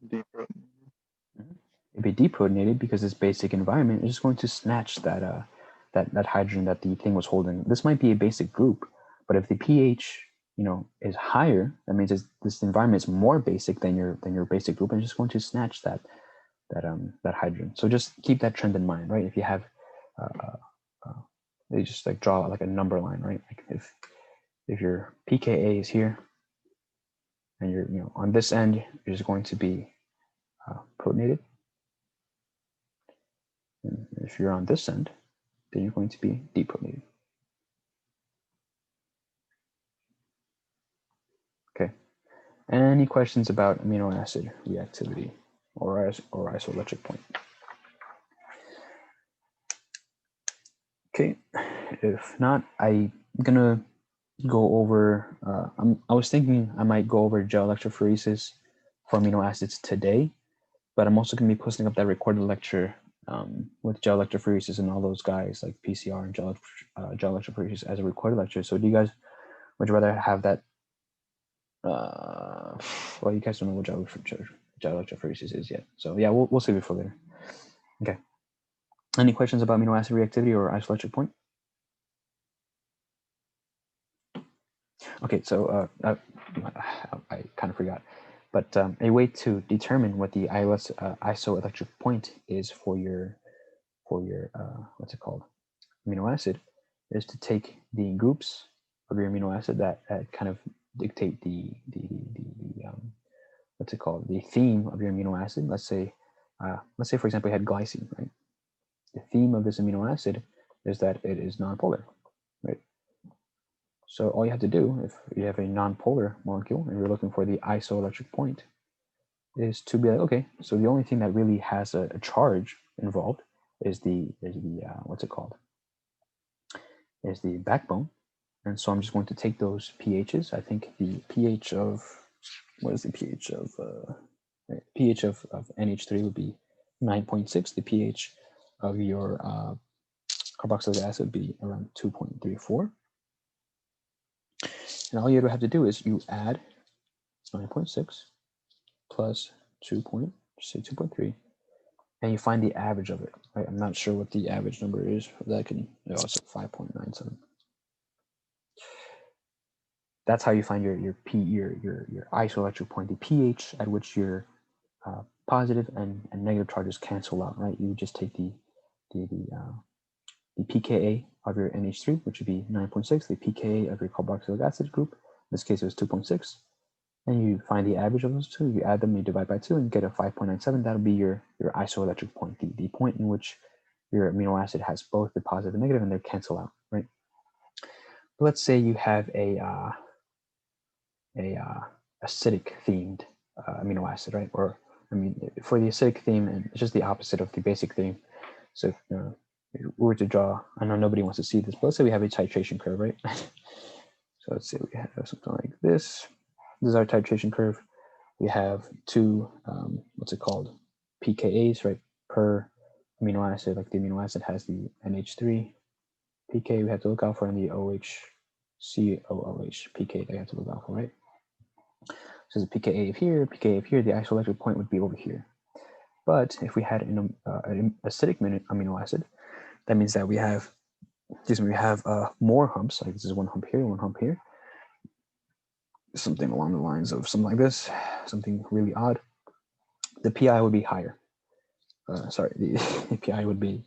Deprotonated. It'd be deprotonated because this basic environment is just going to snatch that hydrogen that the thing was holding. This might be a basic group, but if the pH is higher, that means this environment is more basic than your basic group, and it's just going to snatch that hydrogen. So just keep that trend in mind, right? If you have they just like draw like a number line, right? Like if your pKa is here and you're on this end, you're just going to be protonated, and if you're on this end, then you're going to be deprotonated. Okay. Any questions about amino acid reactivity or isoelectric point? Okay, if not, I'm gonna go over, I was thinking I might go over gel electrophoresis for amino acids today, but I'm also gonna be posting up that recorded lecture with gel electrophoresis and all those guys like PCR and gel electrophoresis as a recorded lecture. So would you rather have that? Well, you guys don't know what gel electrophoresis is yet. So yeah, we'll save it for later. Okay. Any questions about amino acid reactivity or isoelectric point? Okay, so I kind of forgot, but a way to determine what the isoelectric point is for your what's it called, amino acid, is to take the groups of your amino acid that kind of dictate the what's it called, the theme of your amino acid. Let's say for example you had glycine, right? The theme of this amino acid is that it is nonpolar, right? So all you have to do, if you have a nonpolar molecule and you're looking for the isoelectric point, is to be like, okay, so the only thing that really has a charge involved is the what's it called? Is the backbone. And so I'm just going to take those pHs. I think the pH of, what is the pH of pH of NH3 would be 9.6. The pH of your carboxylic acid would be around 2.34. And all you ever have to do is you add 9.6 plus 2.3, and you find the average of it. Right? I'm not sure what the average number is. That can, it's 5.97. That's how you find your isoelectric point, the pH at which your positive and negative charges cancel out. Right? You just take the pKa of your NH3, which would be 9.6, the pKa of your carboxylic acid group, in this case it was 2.6, and you find the average of those two, you add them, you divide by 2 and get a 5.97. That'll be your isoelectric point, the point in which your amino acid has both the positive and negative and they cancel out, right? But let's say you have a acidic themed amino acid, right? Or I mean, for the acidic theme, and it's just the opposite of the basic theme. So if we were to draw, I know nobody wants to see this, but let's say we have a titration curve, right? So let's say we have something like this. This is our titration curve. We have two, what's it called, pKa's, right, per amino acid. Like the amino acid has the NH3 pK we have to look out for, and the OHCOOH pK they have to look out for, right? So the pKa of here, the isoelectric point would be over here. But if we had an acidic amino acid, that means that we have, more humps. Like this is one hump here, something along the lines of something like this, something really odd. The pi would be higher. The pi would be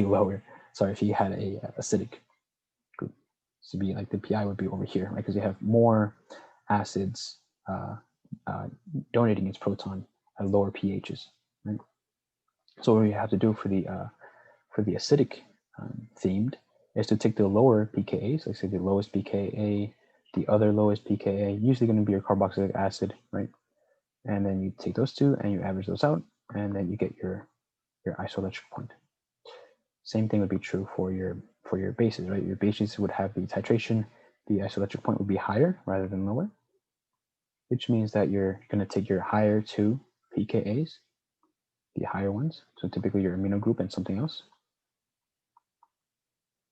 lower. Sorry, if you had a acidic group, so be like the pi would be over here, right? Because you have more acids donating its proton at lower pHs, right? So what we have to do for the acidic themed is to take the lower pKa's, like say the lowest pKa, the other lowest pKa, usually going to be your carboxylic acid, right? And then you take those two and you average those out, and then you get your isoelectric point. Same thing would be true for your bases, right? Your bases would have the titration, the isoelectric point would be higher rather than lower, which means that you're going to take your higher two pKa's, the higher ones, so typically your amino group and something else.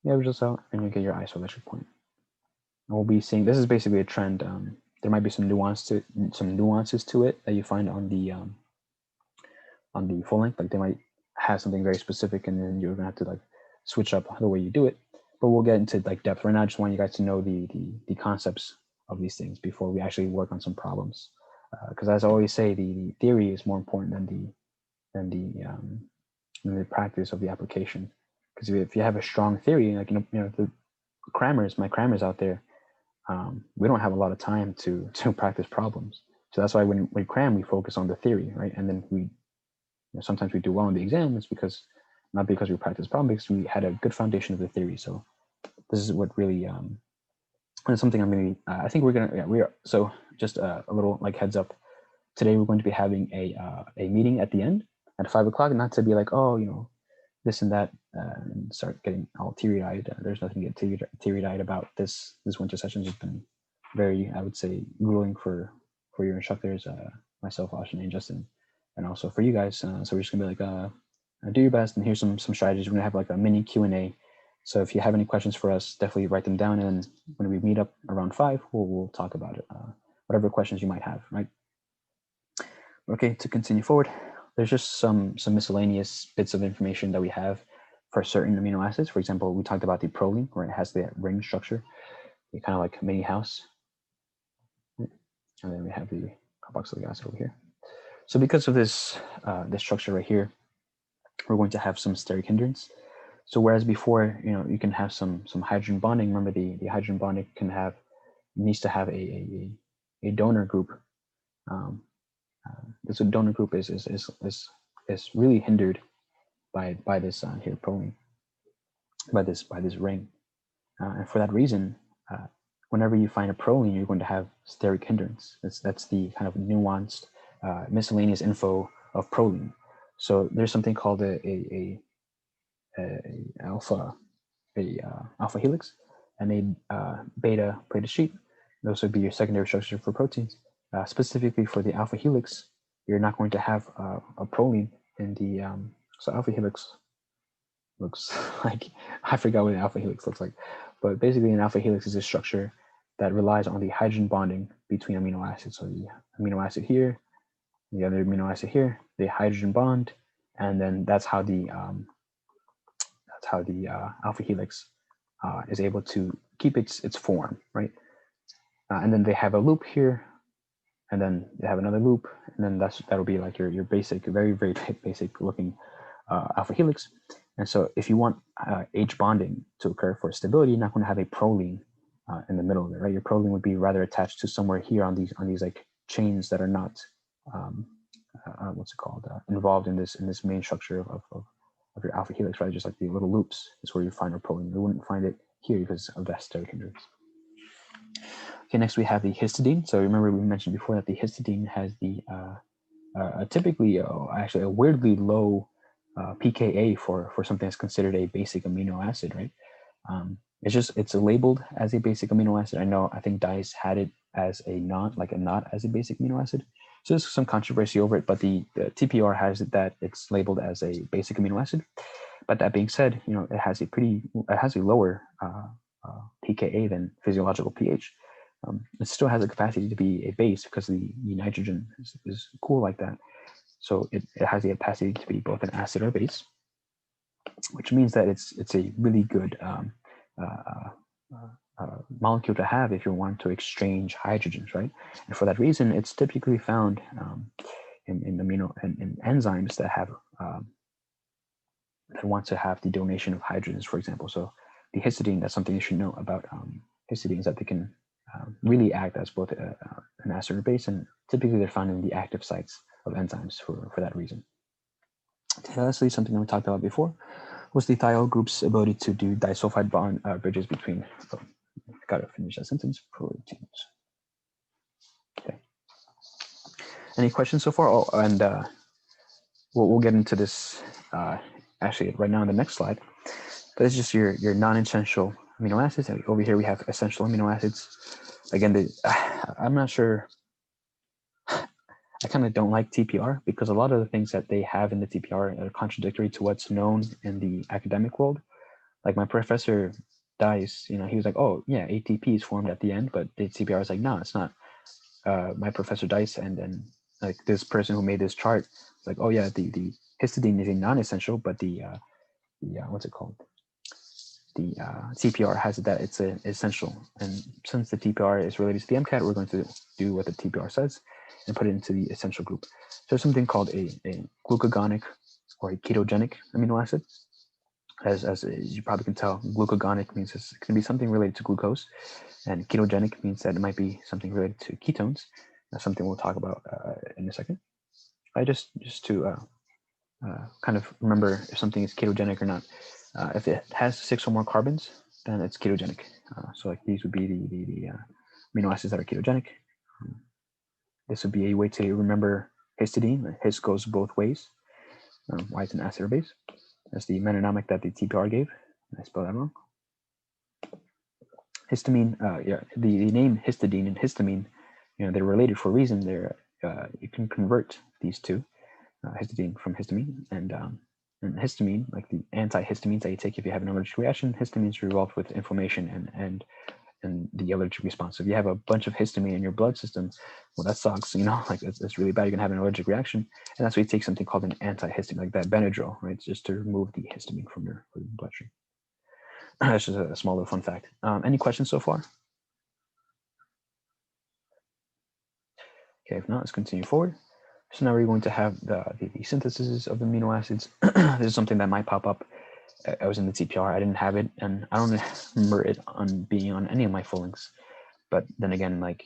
You average this out and you get your isoelectric point. And we'll be seeing, this is basically a trend. There might be some nuances to it that you find on the full length. Like they might have something very specific, and then you're gonna have to like switch up the way you do it. But we'll get into like depth. Right now, I just want you guys to know the concepts of these things before we actually work on some problems. Because as I always say, the theory is more important than the practice of the application. Because if you have a strong theory, like the my crammers out there, we don't have a lot of time to practice problems. So that's why when we cram, we focus on the theory, right? And then we sometimes we do well in the exam. It's not because we practice problems, because we had a good foundation of the theory. So this is what really and something I'm going to I think we're gonna we are. So just a little like heads up. Today we're going to be having a meeting at the end at 5 o'clock, not to be like, oh, this and that, and start getting all teary-eyed. There's nothing to get teary-eyed about. This winter session has been very, I would say, grueling for your instructors, myself, Austin, and Justin, and also for you guys. So we're just gonna be like, do your best, and here's some strategies. We're gonna have like a mini Q&A. So if you have any questions for us, definitely write them down, and when we meet up around 5, we'll talk about it. Whatever questions you might have, right? Okay, to continue forward, there's just some miscellaneous bits of information that we have for certain amino acids. For example, we talked about the proline, where it has the ring structure, kind of like a mini house. And then we have the carboxylic acid over here. So because of this structure right here, we're going to have some steric hindrance. So whereas before, you can have some hydrogen bonding. Remember, the hydrogen bonding needs to have a donor group. This donor group is really hindered by this here proline, by this ring, and for that reason, whenever you find a proline, you're going to have steric hindrance. That's the kind of nuanced miscellaneous info of proline. So there's something called a alpha helix and a beta plated sheet. Those would be your secondary structure for proteins. Specifically for the alpha helix, you're not going to have a proline in the so alpha helix looks like, I forgot what an alpha helix looks like, but basically an alpha helix is a structure that relies on the hydrogen bonding between amino acids. So the amino acid here, the other amino acid here, the hydrogen bond, and then that's how the alpha helix is able to keep its form, right? And then they have a loop here, and then they have another loop, and then that'll be like your basic, very basic looking alpha helix. And so if you want H bonding to occur for stability, you're not going to have a proline in the middle of it, right? Your proline would be rather attached to somewhere here on these like chains that are not involved in this main structure of your alpha helix, right? Just like the little loops is where you find your proline. You wouldn't find it here because of that steric hindrance. Okay, next we have the histidine. So remember we mentioned before that the histidine has the typically actually a weirdly low pKa for something that's considered a basic amino acid, right? It's labeled as a basic amino acid. I think DICE had it as not as a basic amino acid. So there's some controversy over it, but the TPR has it that it's labeled as a basic amino acid. But that being said, it has a lower pKa than physiological pH. It still has a capacity to be a base because the nitrogen is cool like that. So it has the capacity to be both an acid or a base, which means that it's a really good molecule to have if you want to exchange hydrogens, right? And for that reason, it's typically found in enzymes that have that want to have the donation of hydrogens, for example. So the histidine, that's something you should know about histidine, is that they can really act as both an acid or base, and typically they're found in the active sites of enzymes for that reason. Lastly, something that we talked about before was the thiol group's ability to do disulfide bond bridges between, gotta finish that sentence, proteins. Okay. Any questions so far? Oh, and we'll get into this actually right now in the next slide. But it's just your non-essential amino acids. Over here we have essential amino acids. Again, I'm not sure. I kind of don't like TPR because a lot of the things that they have in the TPR are contradictory to what's known in the academic world. Like my professor Dice, he was like, oh yeah, ATP is formed at the end, but the TPR is like, no, it's not. My professor Dice and like this person who made this chart, like, oh yeah, the histidine is a non-essential, but the what's it called? The TPR has it that it's an essential. And since the TPR is related to the MCAT, we're going to do what the TPR says and put it into the essential group. So there's something called a glucagonic or a ketogenic amino acid. As you probably can tell, glucagonic means it can be something related to glucose, and ketogenic means that it might be something related to ketones. That's something we'll talk about in a second. Just to kind of remember if something is ketogenic or not. If it has 6 or more carbons, then it's ketogenic. So like these would be the amino acids that are ketogenic. This would be a way to remember histidine. His goes both ways. Why it's an acid or base. That's the metonomic that the TPR gave. I spelled that wrong. Histamine, the name histidine and histamine, they're related for a reason. They're you can convert these two, histidine from histamine, and And histamine, like the antihistamines that you take if you have an allergic reaction, histamines are involved with inflammation and the allergic response. So if you have a bunch of histamine in your blood system, well, that sucks, you know, like it's really bad. You're gonna have an allergic reaction. And that's why you take something called an antihistamine, like that Benadryl, right? It's just to remove the histamine from your bloodstream. That's just a small little fun fact. Any questions so far? Okay, if not, let's continue forward. So now we're going to have the synthesis of the amino acids. This is something that might pop up. I was in the TPR, I didn't have it, and I don't remember it on being on any of my full links. But then again, like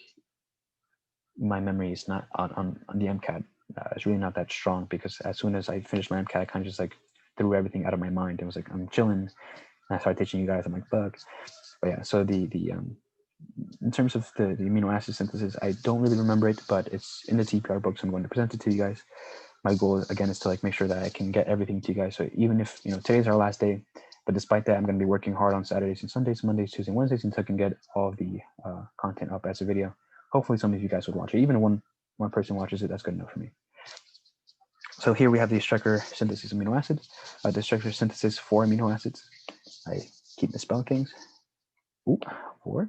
my memory is not on the MCAT. It's really not that strong because as soon as I finished my MCAT, I kind of just like threw everything out of my mind. It was like, I'm chilling. And I started teaching you guys, I'm like, fuck. But yeah, so in terms of the amino acid synthesis, I don't really remember it, but it's in the TPR book, so I'm going to present it to you guys. My goal again is to like make sure that I can get everything to you guys. So even if, you know, today's our last day, but despite that, I'm going to be working hard on Saturdays and Sundays, Mondays, Tuesdays, and Wednesdays until I can get all of the content up as a video. Hopefully some of you guys would watch it. Even one person watches it, that's good enough for me. So here we have the structure synthesis amino acids, the structure synthesis for amino acids. I keep misspelling things. Oop, 4.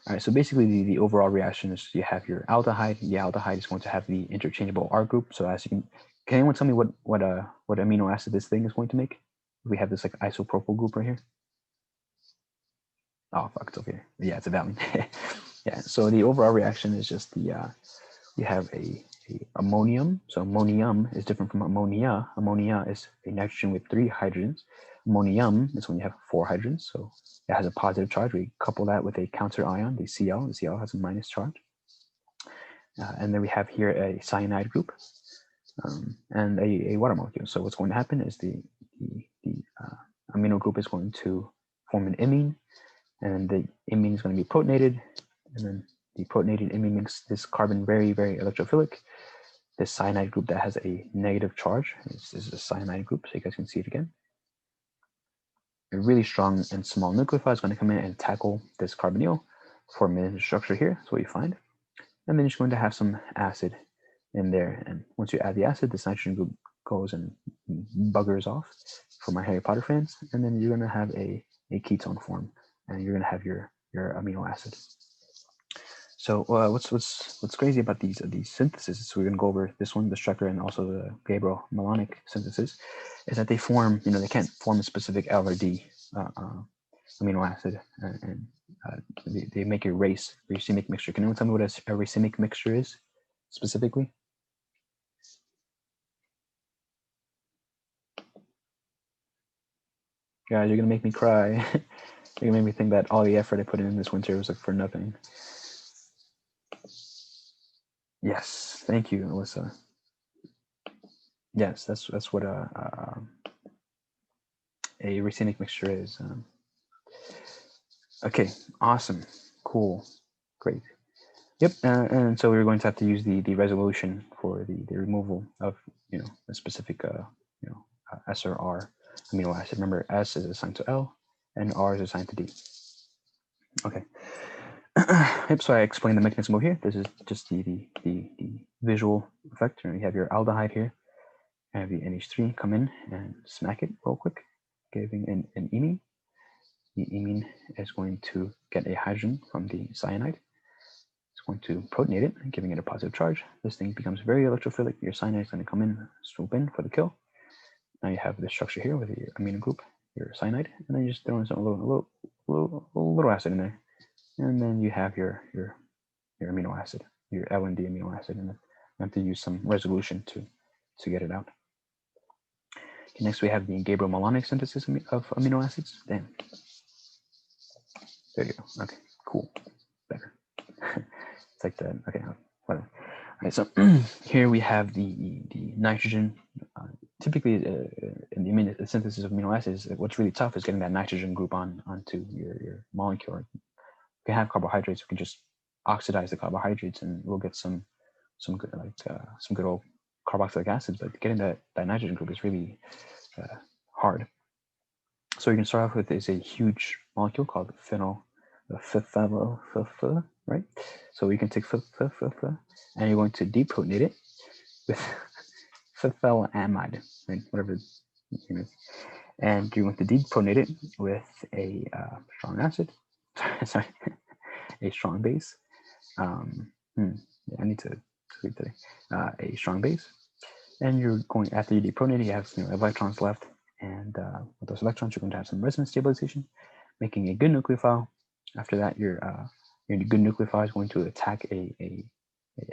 All right, so basically the overall reaction is you have your aldehyde. The aldehyde is going to have the interchangeable R group. So as you can anyone tell me what amino acid this thing is going to make? We have this like isopropyl group right here. Oh fuck, it's over here. Yeah, it's a valine. Yeah, so the overall reaction is just the you have a ammonium. So ammonium is different from ammonia. Ammonia is a nitrogen with 3 hydrogens. Ammonium is when you have 4 hydrogens. So it has a positive charge. We couple that with a counter ion, the Cl. The Cl has a minus charge. And then we have here a cyanide group and a water molecule. So what's going to happen is the amino group is going to form an imine, and the imine is going to be protonated, and then the protonated imine makes this carbon very, very electrophilic. This cyanide group that has a negative charge, this is a cyanide group, so you guys can see it again. A really strong and small nucleophile is going to come in and tackle this carbonyl, form a structure here. That's what you find. And then you're just going to have some acid in there. And once you add the acid, this nitrogen group goes and buggers off for my Harry Potter fans. And then you're going to have a ketone form, and you're going to have your amino acid. So what's crazy about these syntheses, so we're going to go over this one, the Strecker, and also the Gabriel-Malonic synthesis, is that they form, you know, they can't form a specific L or D amino acid, and they make a racemic mixture. Can anyone tell me what a racemic mixture is specifically? Guys, you're gonna make me cry. You're gonna make me think that all the effort I put in this winter was like for nothing. Yes, thank you, Alyssa. Yes, that's what a racemic mixture is. Okay, awesome, cool, great. Yep, and so we're going to have to use the resolution for the removal of, you know, a specific S or R amino acid. Remember, S is assigned to L and R is assigned to D. Okay. Yep, so I explained the mechanism over here. This is just the visual effect. You have your aldehyde here. I have the NH3 come in and smack it real quick, giving an imine. The imine is going to get a hydrogen from the cyanide. It's going to protonate it, giving it a positive charge. This thing becomes very electrophilic. Your cyanide is going to come in, swoop in for the kill. Now you have this structure here with your amino group, your cyanide, and then you just throw in some little acid in there, and then you have your amino acid, your L and D amino acid, and then you have to use some resolution to get it out. Okay, next we have the Gabriel-Malonic synthesis of amino acids. Damn. There you go. Okay, cool. Better. It's like that. Okay, whatever. All right, so here we have the nitrogen. Typically, in the synthesis of amino acids, what's really tough is getting that nitrogen group onto your molecule. You can have carbohydrates. We can just oxidize the carbohydrates, and we'll get some good old carboxylic acids. But getting that nitrogen group is really hard. So you can start off with is a huge molecule called phenyl, right? So we can take and you're going to deprotonate it with phenethylamide, right? Whatever And you're going to deprotonate it with a strong acid, sorry, a strong base. Yeah, I need to sleep today. A strong base, and you're going, after you deprotonate, you have electrons left, and with those electrons, you're going to have some resonance stabilization, making a good nucleophile. After that, your good nucleophile is going to attack a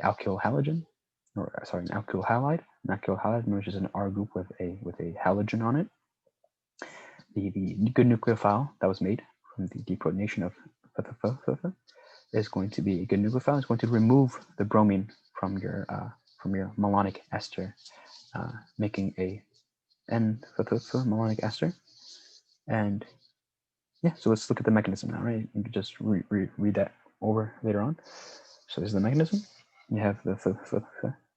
alkyl halogen, or sorry, an alkyl halide. An alkyl halide, which is an R group with a halogen on it. The good nucleophile that was made from the deprotonation of is going to be a good nucleophile. It's going to remove the bromine from your malonic ester, making a N-malonic ester. And yeah, so let's look at the mechanism now, right? You can just read that over later on. So this is the mechanism. You have the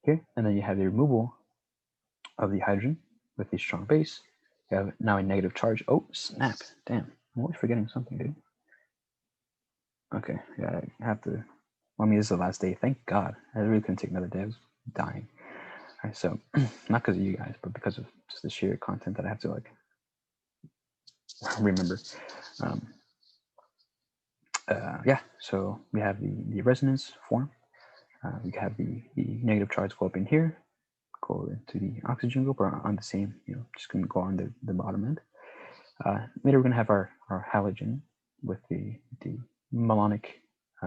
here, and then you have the removal of the hydrogen with the strong base. You have now a negative charge. Oh, snap. Damn. I'm always forgetting something, dude. Okay, yeah, I have to. Well, I mean, this is the last day. Thank God. I really couldn't take another day. I was dying. All right, so not because of you guys, but because of just the sheer content that I have to like remember. Yeah, so we have the resonance form. We have the negative charge go up in here, go into the oxygen group, or on the same, just going to go on the bottom end. Later, we're going to have our halogen with the malonic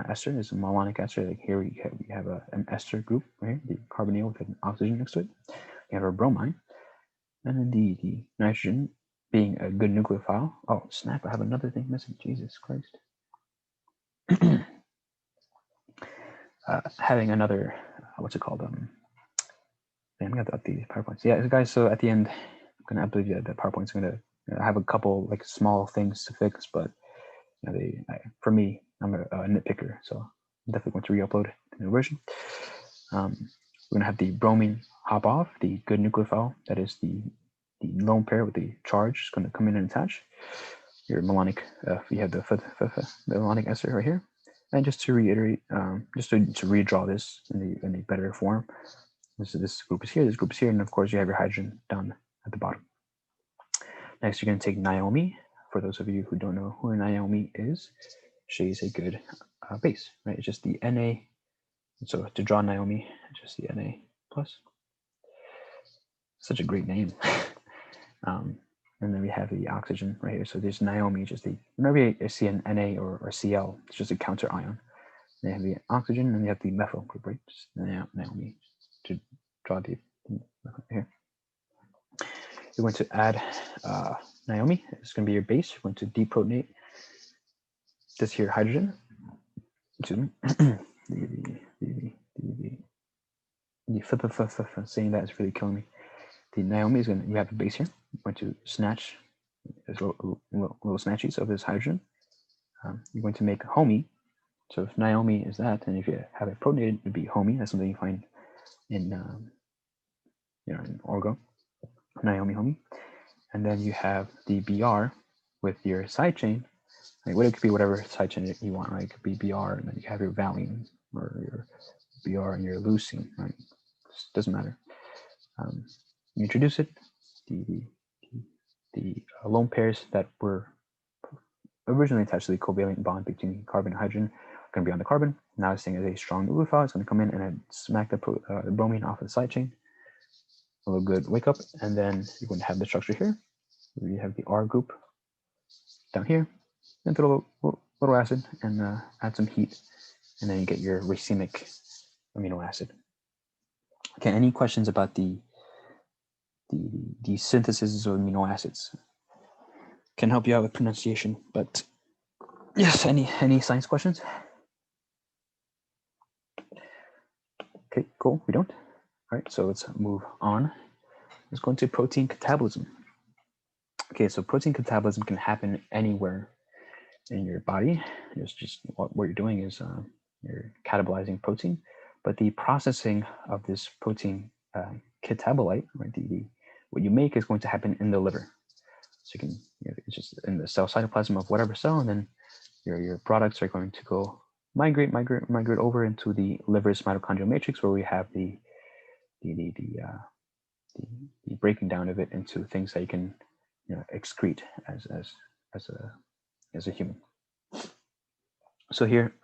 ester. There's a malonic ester. Like here, we have an ester group right here, the carbonyl with an oxygen next to it. We have our bromine, and then the nitrogen being a good nucleophile. Oh snap! I have another thing missing. Jesus Christ. Having another, what's it called? Man, I'm gonna have to update the PowerPoints. Yeah, guys. So at the end, I'm gonna update the PowerPoints. I'm gonna have a couple like small things to fix, but for me, I'm a nitpicker, so I'm definitely going to re-upload the new version. We're gonna have the bromine hop off, the good nucleophile, that is the lone pair with the charge, is going to come in and attach. Your malonic, you have the malonic ester right here. And just to reiterate, just to redraw this in a better form, this group is here, this group is here, and of course you have your hydrogen down at the bottom. Next, you're going to take Naomi. For those of you who don't know who Naomi is, she's a good base, right? It's just the Na. So to draw Naomi, just the Na plus. Such a great name. And then we have the oxygen right here. So there's Naomi, just whenever you see an Na or Cl, it's just a counter ion. Then you have the oxygen, and you have the methyl group, right? Just Naomi to draw the here. You're going to add Naomi. It's going to be your base. You're going to deprotonate this here hydrogen. Excuse me. Saying that is really killing me. The Naomi is going to, you have a base here. You're going to snatch this little snatchies of this hydrogen. You're going to make homie. So if Naomi is that, and if you have it protonated, it would be homie. That's something you find in in Orgo. Naomi homie. And then you have the Br with your side chain. Like, it could be whatever side chain you want, right? It could be Br, and then you have your valine, or your Br and your leucine, right? Just doesn't matter. You introduce it. The lone pairs that were originally attached to the covalent bond between carbon and hydrogen are going to be on the carbon. Now it's saying as a strong nucleophile, it's going to come in and smack the bromine off of the side chain. A little good wake up, and then you're going to have the structure here. You have the R group down here, and throw a little acid and add some heat, and then you get your racemic amino acid. Okay, any questions about the synthesis of amino acids? Can help you out with pronunciation, but yes, any science questions? Okay, cool. We don't. All right, so let's move on. Let's go into protein catabolism. Okay, so protein catabolism can happen anywhere in your body. It's just what you're doing is you're catabolizing protein, but the processing of this protein catabolite, right, what you make is going to happen in the liver. So you can, it's just in the cell cytoplasm of whatever cell, and then your products are going to go migrate over into the liver's mitochondrial matrix, where we have the the breaking down of it into things that you can excrete as a human. So here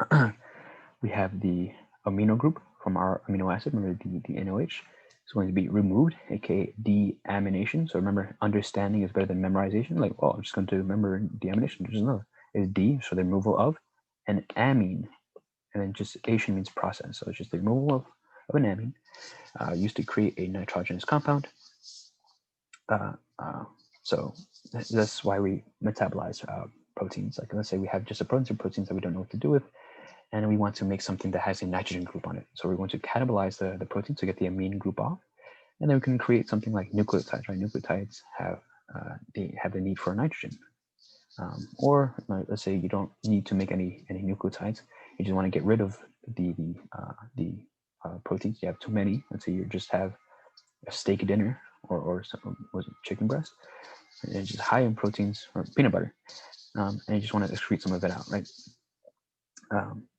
we have the amino group from our amino acid. Remember the NOH is going to be removed, aka deamination. So remember, understanding is better than memorization. Like, oh, I'm just going to remember deamination. Just know is D, so the removal of, and amine, and then just ation means process. So it's just the removal of an amine used to create a nitrogenous compound. So that's why we metabolize proteins. Like let's say we have just a proteins that we don't know what to do with, and we want to make something that has a nitrogen group on it. So we're going to catabolize the protein to get the amine group off, and then we can create something like nucleotides. Right? Nucleotides have the need for nitrogen. Or let's say you don't need to make any nucleotides. You just want to get rid of the proteins. You have too many. Let's say you just have a steak dinner or some, was it chicken breast? And it's just high in proteins or peanut butter, and you just want to excrete some of it out, right?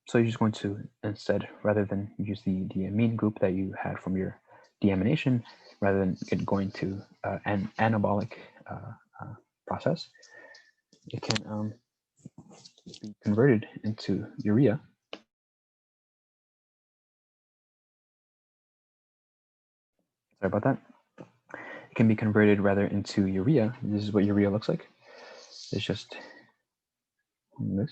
So you're just going to instead, rather than use the amine group that you had from your deamination, rather than it going to an anabolic process, it can be converted into urea. Sorry about that. It can be converted rather into urea. This is what urea looks like. It's just this.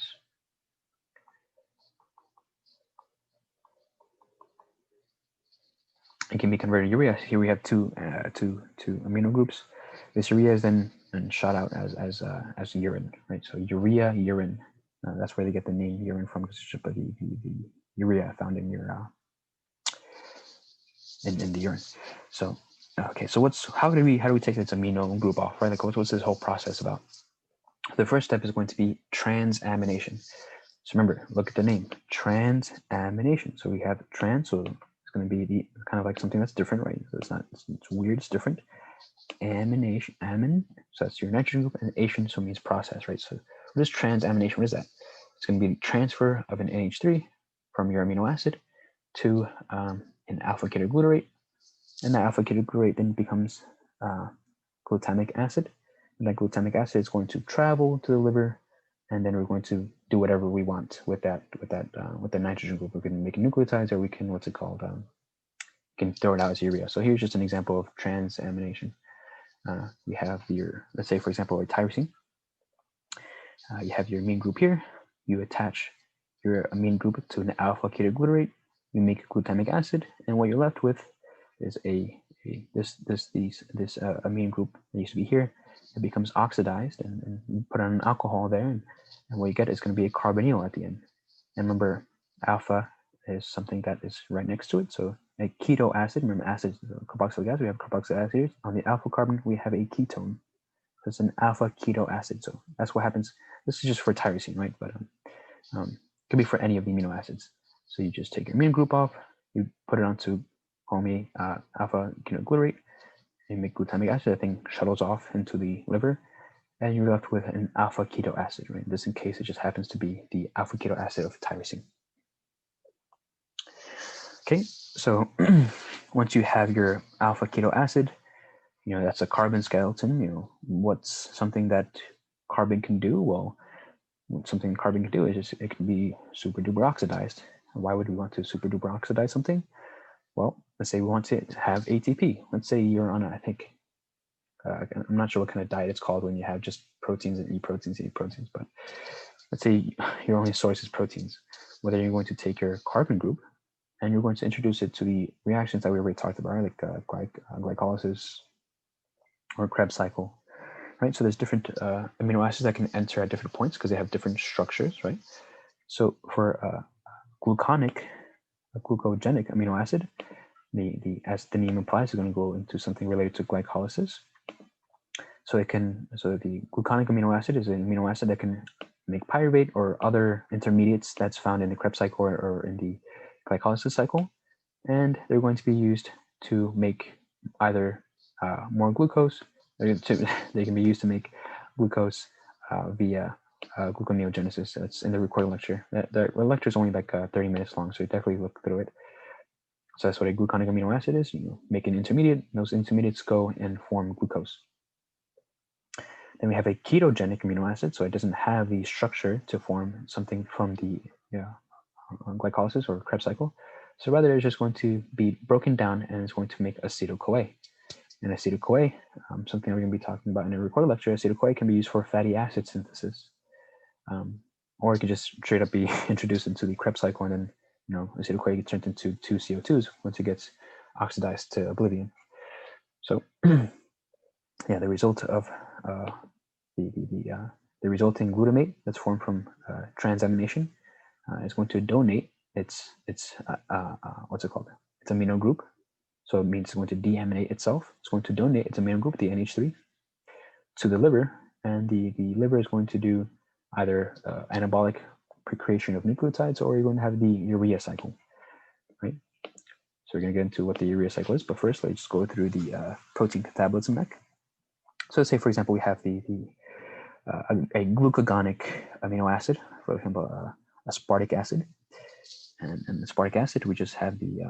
It can be converted to urea. Here we have two amino groups. This urea is then shot out as urine, right? So urea, urine. That's where they get the name urine from, because it's just the urea found in your in the urine. So okay, so how do we take this amino group off, right? Like what's this whole process about? The first step is going to be transamination. So remember, look at the name, transamination. So we have trans, so it's going to be kind of like something that's different, right? So it's weird, it's different. Amination, amin, so that's your nitrogen group, and ation, so it means process, right? So what is transamination? What is that? It's going to be the transfer of an NH3 from your amino acid to an alpha ketoglutarate, and that alpha ketoglutarate then becomes glutamic acid. And that glutamic acid is going to travel to the liver, and then we're going to do whatever we want with the nitrogen group. We can make nucleotides, or we can can throw it out as urea. So here's just an example of transamination. We have let's say for example, a tyrosine. You have your amine group here. You attach your amine group to an alpha ketoglutarate. You make glutamic acid, and what you're left with is this amine group that used to be here. It becomes oxidized, and you put on an alcohol there, and what you get is going to be a carbonyl at the end. And remember, alpha is something that is right next to it. So a keto acid, remember acid is carboxylic acid, we have carboxylic acid here. On the alpha carbon, we have a ketone. So it's an alpha keto acid. So that's what happens. This is just for tyrosine, right? But it could be for any of the amino acids. So you just take your amino group off, you put it onto alpha ketoglutarate, you make glutamic acid. That thing shuttles off into the liver, and you're left with an alpha keto acid, right? This in case it just happens to be the alpha keto acid of tyrosine. Okay, so once you have your alpha keto acid, that's a carbon skeleton. What's something that carbon can do? Well, something carbon can do is it can be super duper oxidized. Why would we want to super duper oxidize something? Well, let's say we want to have ATP. Let's say you're on I think, I'm not sure what kind of diet it's called when you have just proteins and eat proteins, but let's say your only source is proteins. Whether you're going to take your carbon group and you're going to introduce it to the reactions that we already talked about, like glycolysis or Krebs cycle, right? So there's different amino acids that can enter at different points because they have different structures, right? So for glucogenic amino acid, as the name implies, is going to go into something related to glycolysis. So the gluconic amino acid is an amino acid that can make pyruvate or other intermediates that's found in the Krebs cycle or in the glycolysis cycle, and they're going to be used to make either more glucose. They can be used to make glucose via gluconeogenesis. That's in the recorded lecture. The lecture is only like 30 minutes long, so you definitely look through it. So that's what a gluconic amino acid is. You make an intermediate, those intermediates go and form glucose. Then we have a ketogenic amino acid, so it doesn't have the structure to form something from the glycolysis or Krebs cycle. So rather, it's just going to be broken down and it's going to make acetyl-CoA. And acetyl-CoA, something we're going to be talking about in a recorded lecture, acetyl-CoA can be used for fatty acid synthesis. Or it could just straight up be introduced into the Krebs cycle, and then acetyl-CoA gets turned into 2 CO2s once it gets oxidized to oblivion. So yeah, the result of the resulting glutamate that's formed from transamination is going to donate its what's it called? Its amino group. So it means it's going to deaminate itself. It's going to donate its amino group, the NH3, to the liver, and the liver is going to do either anabolic precreation of nucleotides, or you're going to have the urea cycle, right? So we're going to get into what the urea cycle is, but first let's just go through the protein catabolism mech. So let's say, for example, we have a glucagonic amino acid, for example, aspartic acid, and aspartic acid, we just have the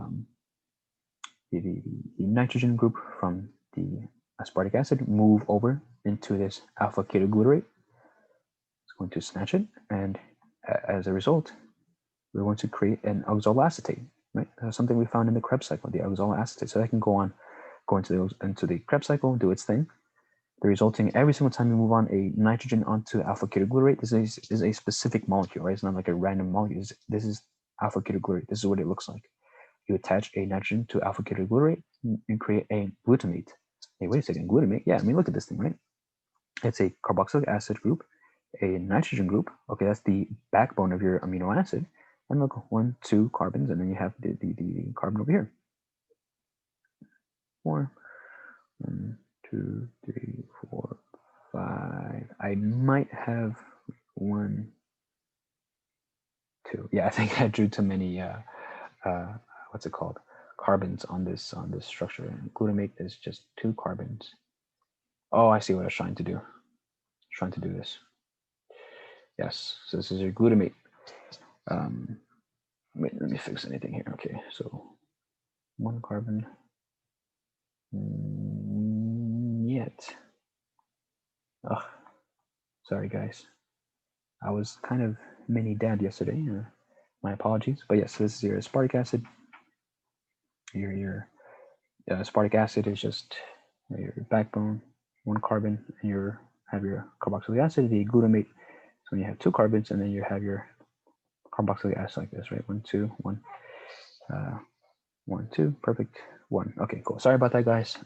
nitrogen group from the aspartic acid move over into this alpha ketoglutarate. It's going to snatch it, and as a result, we're going to create an oxaloacetate, right? That's something we found in the Krebs cycle, the oxaloacetate. So that can go into the Krebs cycle, do its thing. The resulting, every single time you move on a nitrogen onto alpha ketoglutarate, this is a specific molecule, right? It's not like a random molecule. This is alpha ketoglutarate. This is what it looks like. You attach a nitrogen to alpha ketoglutarate and create a glutamate. Hey, wait a second, glutamate? Yeah, I mean, look at this thing, right? It's a carboxylic acid group, a nitrogen group. Okay, that's the backbone of your amino acid. And look, 1, 2 carbons, and then you have the carbon over here. 4, 1, 2, 3, 4, 5. I might have 1, 2. Yeah, I think I drew too many what's it called? Carbons on this structure. And glutamate is just 2 carbons. Oh, I see what I was trying to do. I was trying to do this. Yes, so this is your glutamate. Let me fix anything here. Okay, so 1 carbon. Yet. Oh, sorry guys. I was kind of mini dad yesterday. My apologies. But yes, this is your aspartic acid. Your aspartic acid is just your backbone, 1 carbon, and you have your carboxylic acid. The glutamate is when you have 2 carbons, and then you have your carboxylic acid like this, right? 1, 2, 1, 1, 2, perfect. 1. Okay, cool. Sorry about that, guys.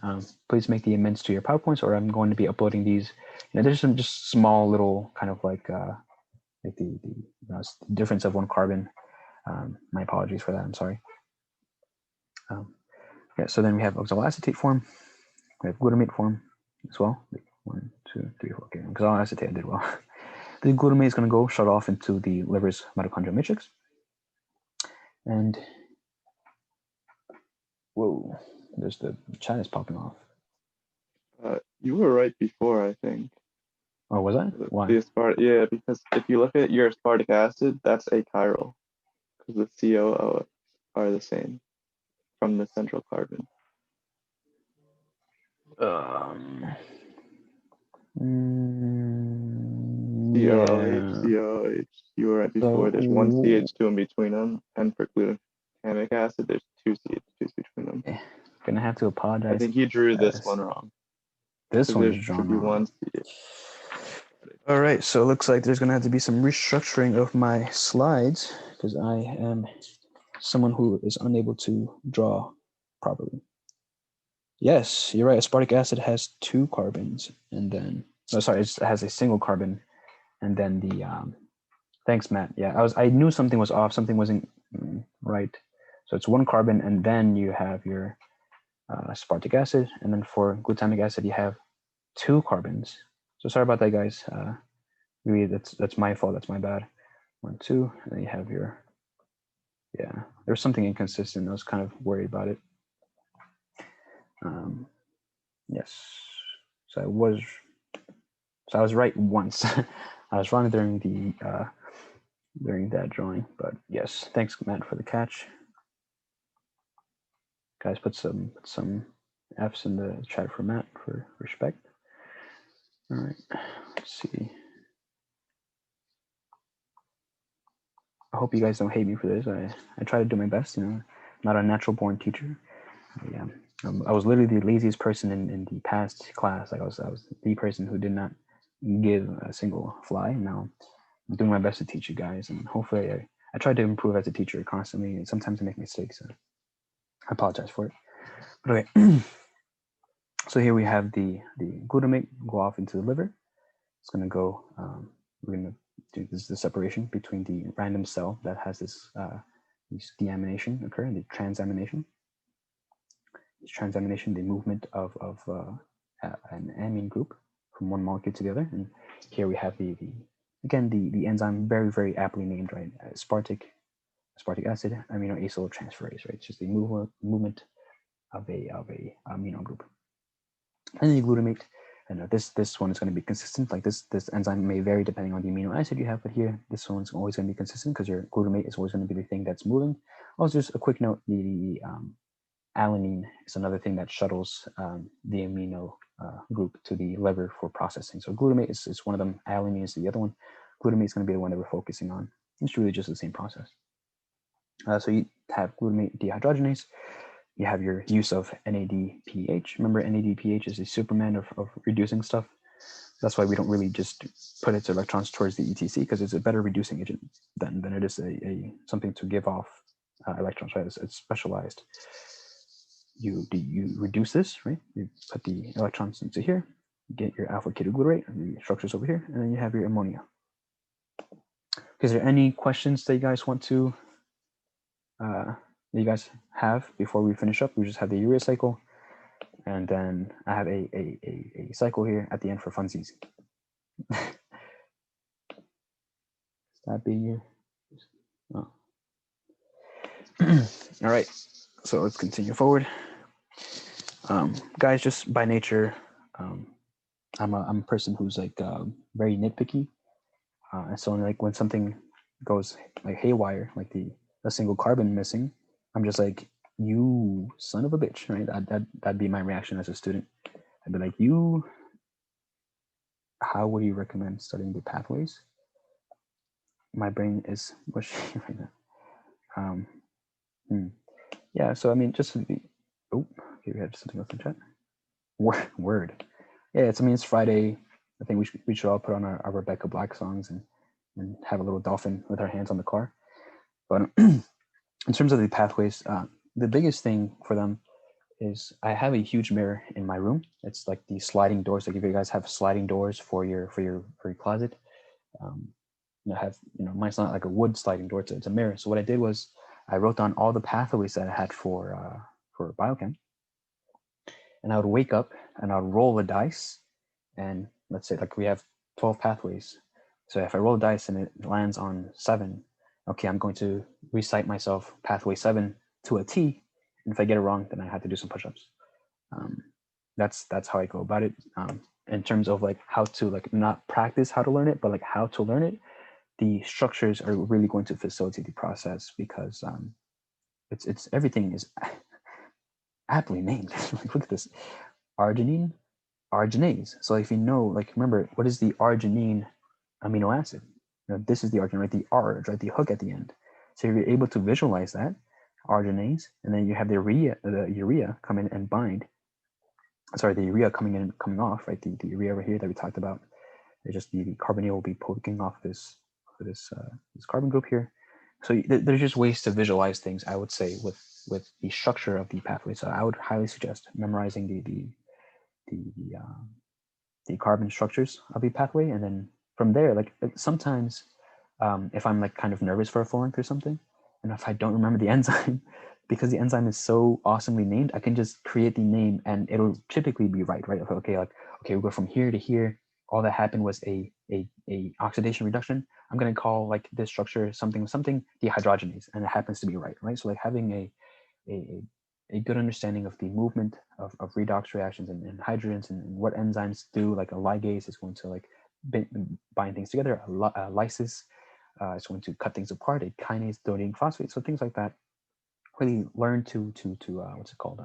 Please make the amends to your PowerPoints, or I'm going to be uploading these. There's some just small little kind of like the difference of 1 carbon. My apologies for that. I'm sorry. Yeah. So then we have oxaloacetate form. We have glutamate form as well. 1, 2, 3, 4. Okay, oxaloacetate I did well. The glutamate is going to go shut off into the liver's mitochondrial matrix. And whoa, there's the chat is popping off. You were right before, I think. Oh, was I? Why? Yeah, because if you look at your aspartic acid, that's achiral, because the COO are the same from the central carbon. COOH, COOH. You were right before. There's 1 CH2 in between them, and for glutamic acid, there's 2 CH2s between them. Gonna have to apologize. I think you drew this one wrong. This one is drawn wrong. All right, so it looks like there's gonna have to be some restructuring of my slides because I am someone who is unable to draw properly. Yes, you're right. Aspartic acid has 2 carbons, and then it has a single carbon, and then the thanks, Matt. Yeah, I knew something was off. Something wasn't right. So it's 1 carbon, and then you have your aspartic acid, and then for glutamic acid you have 2 carbons. So sorry about that, guys. Really, that's my fault. That's my bad. 1, 2, and then you have your There's something inconsistent. I was kind of worried about it. Yes, so I was right once. I was wrong during that drawing, but yes, thanks, Matt, for the catch. Guys, put some F's in the chat for Matt for respect. All right, let's see. I hope you guys don't hate me for this. I try to do my best. You know, I'm not a natural born teacher. I was literally the laziest person in the past class. Like I was the person who did not give a single fly. Now I'm doing my best to teach you guys, and hopefully I try to improve as a teacher constantly. And sometimes I make mistakes. So I apologize for it. But okay. So here we have the glutamate go off into the liver. It's going to go. We're going to do this the separation between the random cell that has this deamination occur, the transamination. This transamination, the movement of an amine group from one molecule to the other. And here we have the enzyme very aptly named, right? Aspartic acid aminoacyl transferase, right? It's just the movement of a amino group. And then the glutamate, and this one is going to be consistent. Like this enzyme may vary depending on the amino acid you have, but here this one's always going to be consistent because your glutamate is always going to be the thing that's moving. Also, just a quick note: the alanine is another thing that shuttles the amino group to the liver for processing. So glutamate is one of them. Alanine is the other one. Glutamate is going to be the one that we're focusing on. It's really just the same process. So you have glutamate dehydrogenase. You have your use of NADPH. Remember, NADPH is a superman of reducing stuff. That's why we don't really just put its electrons towards the ETC, because it's a better reducing agent than it is a something to give off electrons, right? It's specialized. You reduce this, right? You put the electrons into here, get your alpha ketoglutarate, and the structures over here, and then you have your ammonia. Is there any questions that you guys want to you guys have before we finish up? We just have the urea cycle, and then I have a cycle here at the end for funsies. Stop being here. Oh. All right, so let's continue forward. Guys, just by nature, I'm a person who's like very nitpicky, and so like when something goes like haywire, like a single carbon missing, I'm just like, you son of a bitch, right? That'd be my reaction as a student. I'd be like, how would you recommend studying the pathways? My brain is mushy right now. Yeah, so I mean, just okay, we have something else in chat. Word. Yeah, it's Friday. I think we should all put on our Rebecca Black songs and have a little dolphin with our hands on the car. But in terms of the pathways, the biggest thing for them is I have a huge mirror in my room. It's like the sliding doors. Like if you guys have sliding doors for your closet, mine's not like a wood sliding door. It's a mirror. So what I did was I wrote down all the pathways that I had for biochem, and I would wake up and I would roll a dice, and let's say like we have 12 pathways. So if I roll a dice and it lands on 7, okay, I'm going to recite myself pathway 7 to a T. And if I get it wrong, then I have to do some push-ups. That's how I go about it. In terms of like how to like not practice how to learn it, but like how to learn it, the structures are really going to facilitate the process, because it's everything is aptly named. Like, look at this: arginine, arginase. So if you know, like, remember, what is the arginine amino acid? This is the arginine, right? The arg, right? The hook at the end. So if you're able to visualize that arginase, and then you have the urea come in and bind. Sorry, the urea coming in and coming off, right? The urea over here that we talked about. It's just the carbonyl will be poking off this carbon group here. So there's just ways to visualize things, I would say, with the structure of the pathway. So I would highly suggest memorizing the carbon structures of the pathway, and then from there, like sometimes if I'm like kind of nervous for a full length or something, and if I don't remember the enzyme, because the enzyme is so awesomely named, I can just create the name and it'll typically be right? Okay, we go from here to here. All that happened was a oxidation reduction. I'm going to call like this structure something dehydrogenase, and it happens to be right? So like having a good understanding of the movement of redox reactions and hydrogens and what enzymes do. Like a ligase is going to like bind things together. A lysis is going to cut things apart. A kinase donating phosphate. So things like that really learn to what's it called,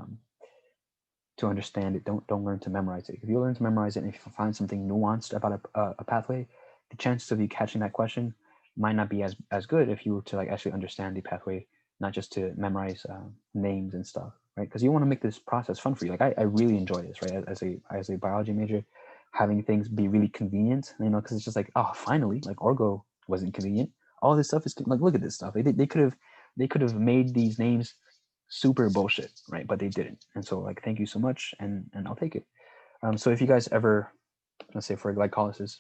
to understand it. Don't learn to memorize it. If you learn to memorize it, and if you find something nuanced about a pathway, the chances of you catching that question might not be as good if you were to like actually understand the pathway, not just to memorize names and stuff, right? Because you want to make this process fun for you. Like I really enjoy this, right? As a biology major, having things be really convenient, you know, because it's just like, oh, finally, like orgo wasn't convenient. All this stuff is like, look at this stuff. They could have made these names super bullshit, right? But they didn't, and so like, thank you so much, and I'll take it. So if you guys ever, let's say for glycolysis,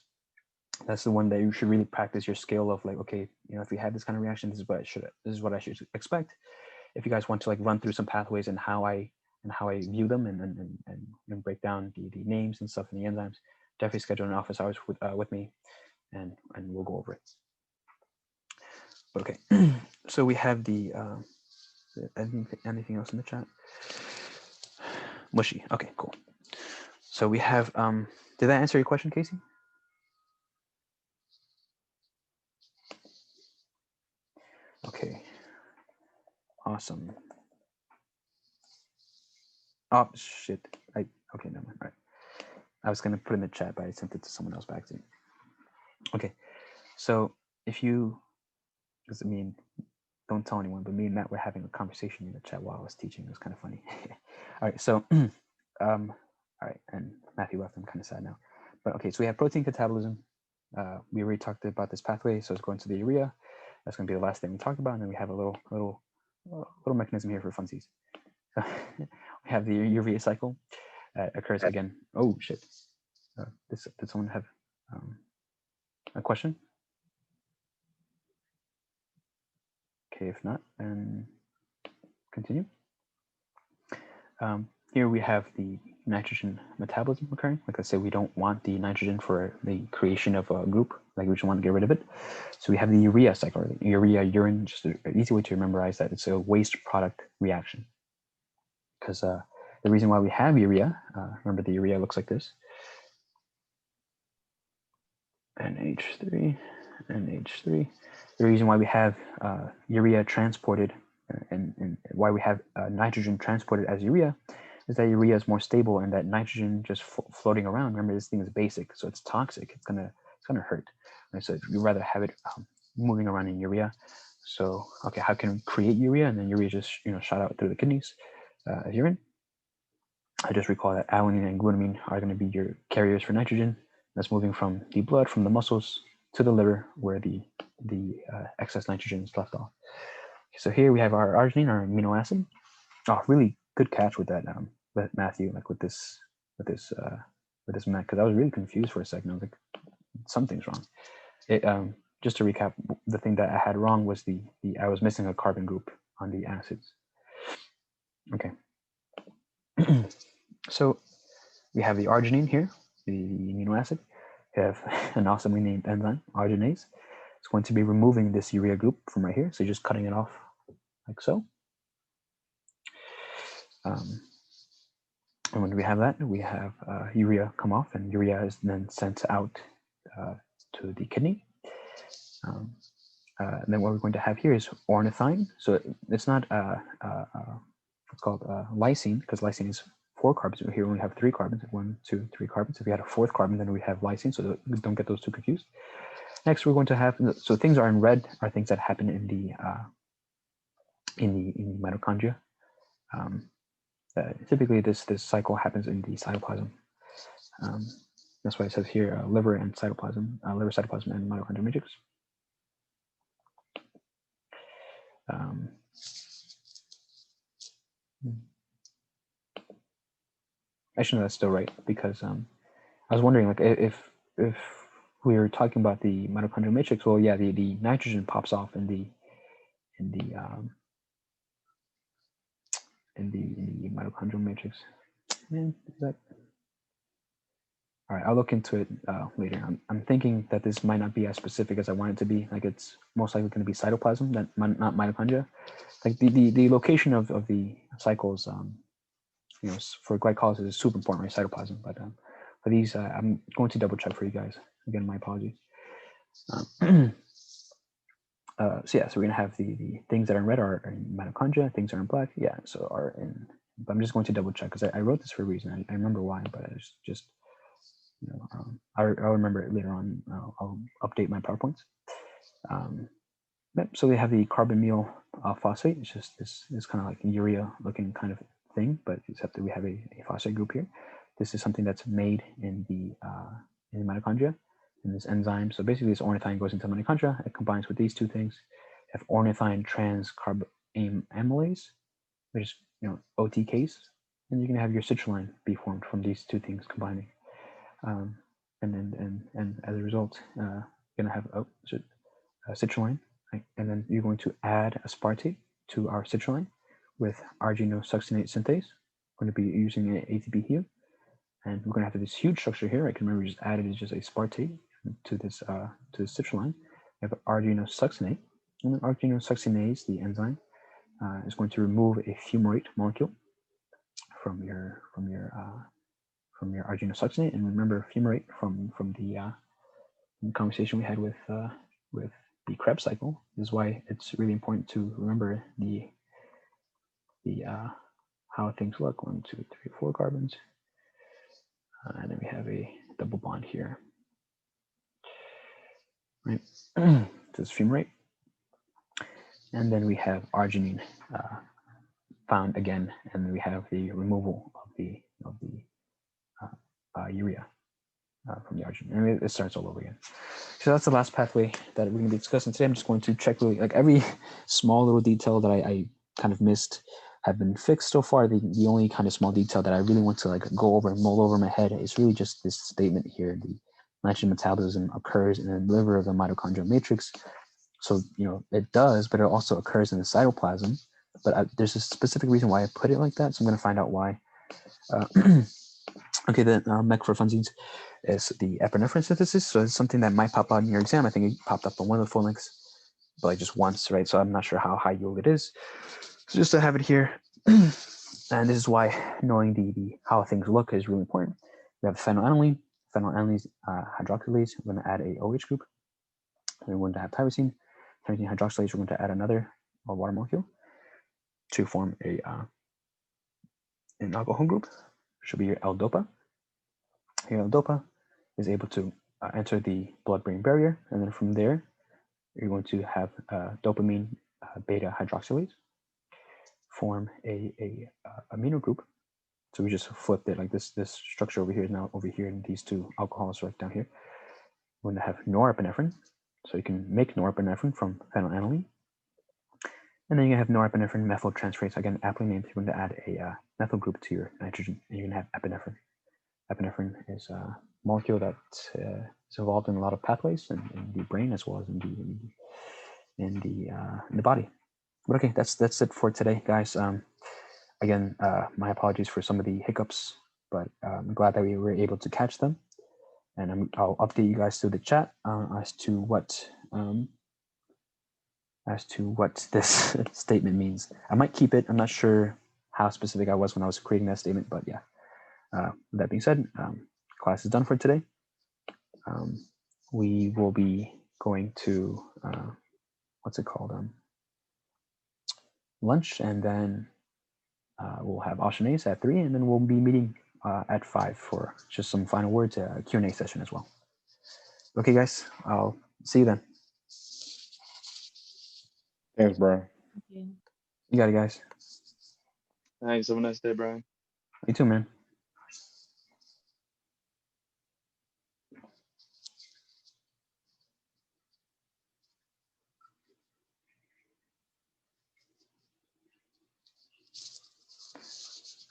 that's the one that you should really practice your skill of like, okay, you know, if we have this kind of reaction, this is what I should expect. If you guys want to like run through some pathways and how I view them and break down the names and stuff and the enzymes, definitely schedule an office hours with me, and we'll go over it. But okay, so we have the anything else in the chat? Mushy. Okay, cool. So we have did that answer your question, Casey? Okay. Awesome. Oh shit. Okay, never mind. All right. I was gonna put it in the chat, but I sent it to someone else back to me. Okay. So if you, because I mean, don't tell anyone, but me and Matt were having a conversation in the chat while I was teaching. It was kind of funny. All right, so all right, and Matthew left. I'm kind of sad now. But okay, so we have protein catabolism. We already talked about this pathway, so it's going to the urea. That's going to be the last thing we talked about, and then we have a little mechanism here for funsies. So we have the urea cycle occurs again. Oh shit! Did someone have a question? Okay, if not, then continue. Here we have the nitrogen metabolism occurring. Like I said, we don't want the nitrogen for the creation of a group. Like we just want to get rid of it. So we have the urea cycle, urea, urine, just an easy way to memorize that. It's a waste product reaction. Because the reason why we have urea, remember the urea looks like this. NH3, NH3. The reason why we have urea transported and why we have nitrogen transported as urea is that urea is more stable, and that nitrogen just floating around. Remember, this thing is basic, so it's toxic. It's gonna hurt. Right? So you'd rather have it moving around in urea. So okay, how can we create urea? And then urea just shot out through the kidneys as urine. I just recall that alanine and glutamine are going to be your carriers for nitrogen. That's moving from the blood, from the muscles to the liver, where the excess nitrogen is left off. So here we have our arginine, our amino acid. Oh, really good catch with that, with Matthew, like with this mech, because I was really confused for a second. I was like, something's wrong. It just to recap, the thing that I had wrong was the I was missing a carbon group on the acids. Okay. So we have the arginine here, the amino acid. We have an awesomely named enzyme, arginase. It's going to be removing this urea group from right here. So you're just cutting it off like so. And when we have that, we have urea come off, and urea is then sent out to the kidney. And then what we're going to have here is ornithine. So it's not what's called lysine, because lysine is 4 carbons. Here we only have 3 carbons, 1, 2, 3 carbons. If we had a 4th carbon, then we have lysine, so don't get those too confused. Next, we're going to have, so things are in red are things that happen in the mitochondria. Typically, this cycle happens in the cytoplasm. That's why it says here liver and cytoplasm, liver, cytoplasm, and mitochondrial matrix. Actually, no, that's still right, because I was wondering, like, if we were talking about the mitochondrial matrix, well, yeah, the nitrogen pops off in the mitochondrial matrix. Man, is that? All right, I'll look into it later. I'm thinking that this might not be as specific as I want it to be. Like, it's most likely going to be cytoplasm, not mitochondria. Like the location of the cycles, for glycolysis is super important, right? Cytoplasm. But for these, I'm going to double check for you guys. Again, my apologies. So yeah, so we're gonna have the things that are in red are in mitochondria, things are in black, yeah, so are in. But I'm just going to double check because I wrote this for a reason. I remember why, but I just you know, I'll remember it later on. I'll update my PowerPoints. Yep, so we have the carbonyl phosphate. It's just this kind of like urea looking kind of thing, but except that we have a phosphate group here. This is something that's made in the mitochondria in this enzyme. So basically, this ornithine goes into mitochondria. It combines with these two things. You have ornithine transcarbamylase, which is OTKs, and you're gonna have your citrulline be formed from these two things combining. And as a result, you're gonna have citrulline, right? And then you're going to add aspartate to our citrulline with arginosuccinate synthase. We're going to be using an ATP here, and we're going to have this huge structure here. I can remember we just added is just aspartate to this citrulline. We have arginosuccinate, and then arginosuccinase, the enzyme, is going to remove a fumarate molecule from your arginosuccinate. And remember fumarate from the conversation we had with the Krebs cycle. This is why it's really important to remember the how things look. 1, 2, 3, 4 carbons, and then we have a double bond here, right? This is fumarate, and then we have arginine found again, and then we have the removal of the urea from the arginine, and it starts all over again. So that's the last pathway that we're going to be discussing today. I'm just going to check really like every small little detail that I kind of missed have been fixed so far. The only kind of small detail that I really want to like go over and mull over my head is really just this statement here: the nitrogen metabolism occurs in the liver of the mitochondrial matrix. So it does, but it also occurs in the cytoplasm. But there's a specific reason why I put it like that, so I'm going to find out why. Okay, the mech for funsies is the epinephrine synthesis. So it's something that might pop out in your exam. I think it popped up on one of the full links, but like just once, right? So I'm not sure how high yield it is. So just to have it here, and this is why knowing the how things look is really important. We have phenylalanine, hydroxylase. We're going to add a OH group. And we're going to have tyrosine hydroxylase. We're going to add another water molecule to form an alcohol group. Should be your L-DOPA. Your L-DOPA is able to enter the blood-brain barrier, and then from there, you're going to have dopamine beta hydroxylase form a amino group. So we just flipped it like this. This structure over here is now over here, and these two alcohols right down here. We're going to have norepinephrine, so you can make norepinephrine from phenylalanine, and then you have norepinephrine methyltransferase. Again, aptly named. You're going to add a methyl group to your nitrogen, and you're going to have epinephrine. Epinephrine is a molecule that is involved in a lot of pathways in the brain as well as in the body. But okay, that's it for today, guys. Again, my apologies for some of the hiccups, but I'm glad that we were able to catch them. And I'll update you guys through the chat as to what this statement means. I might keep it. I'm not sure how specific I was when I was creating that statement, but yeah. With that being said, class is done for today. We will be going to what's it called? Lunch, and then we'll have Ashanaise at 3, and then we'll be meeting at 5 for just some final words, Q&A session as well. Okay, guys, I'll see you then. Thanks, Brian. Okay. You got it, guys. Thanks. Have a nice day, Brian. You too, man.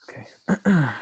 Okay.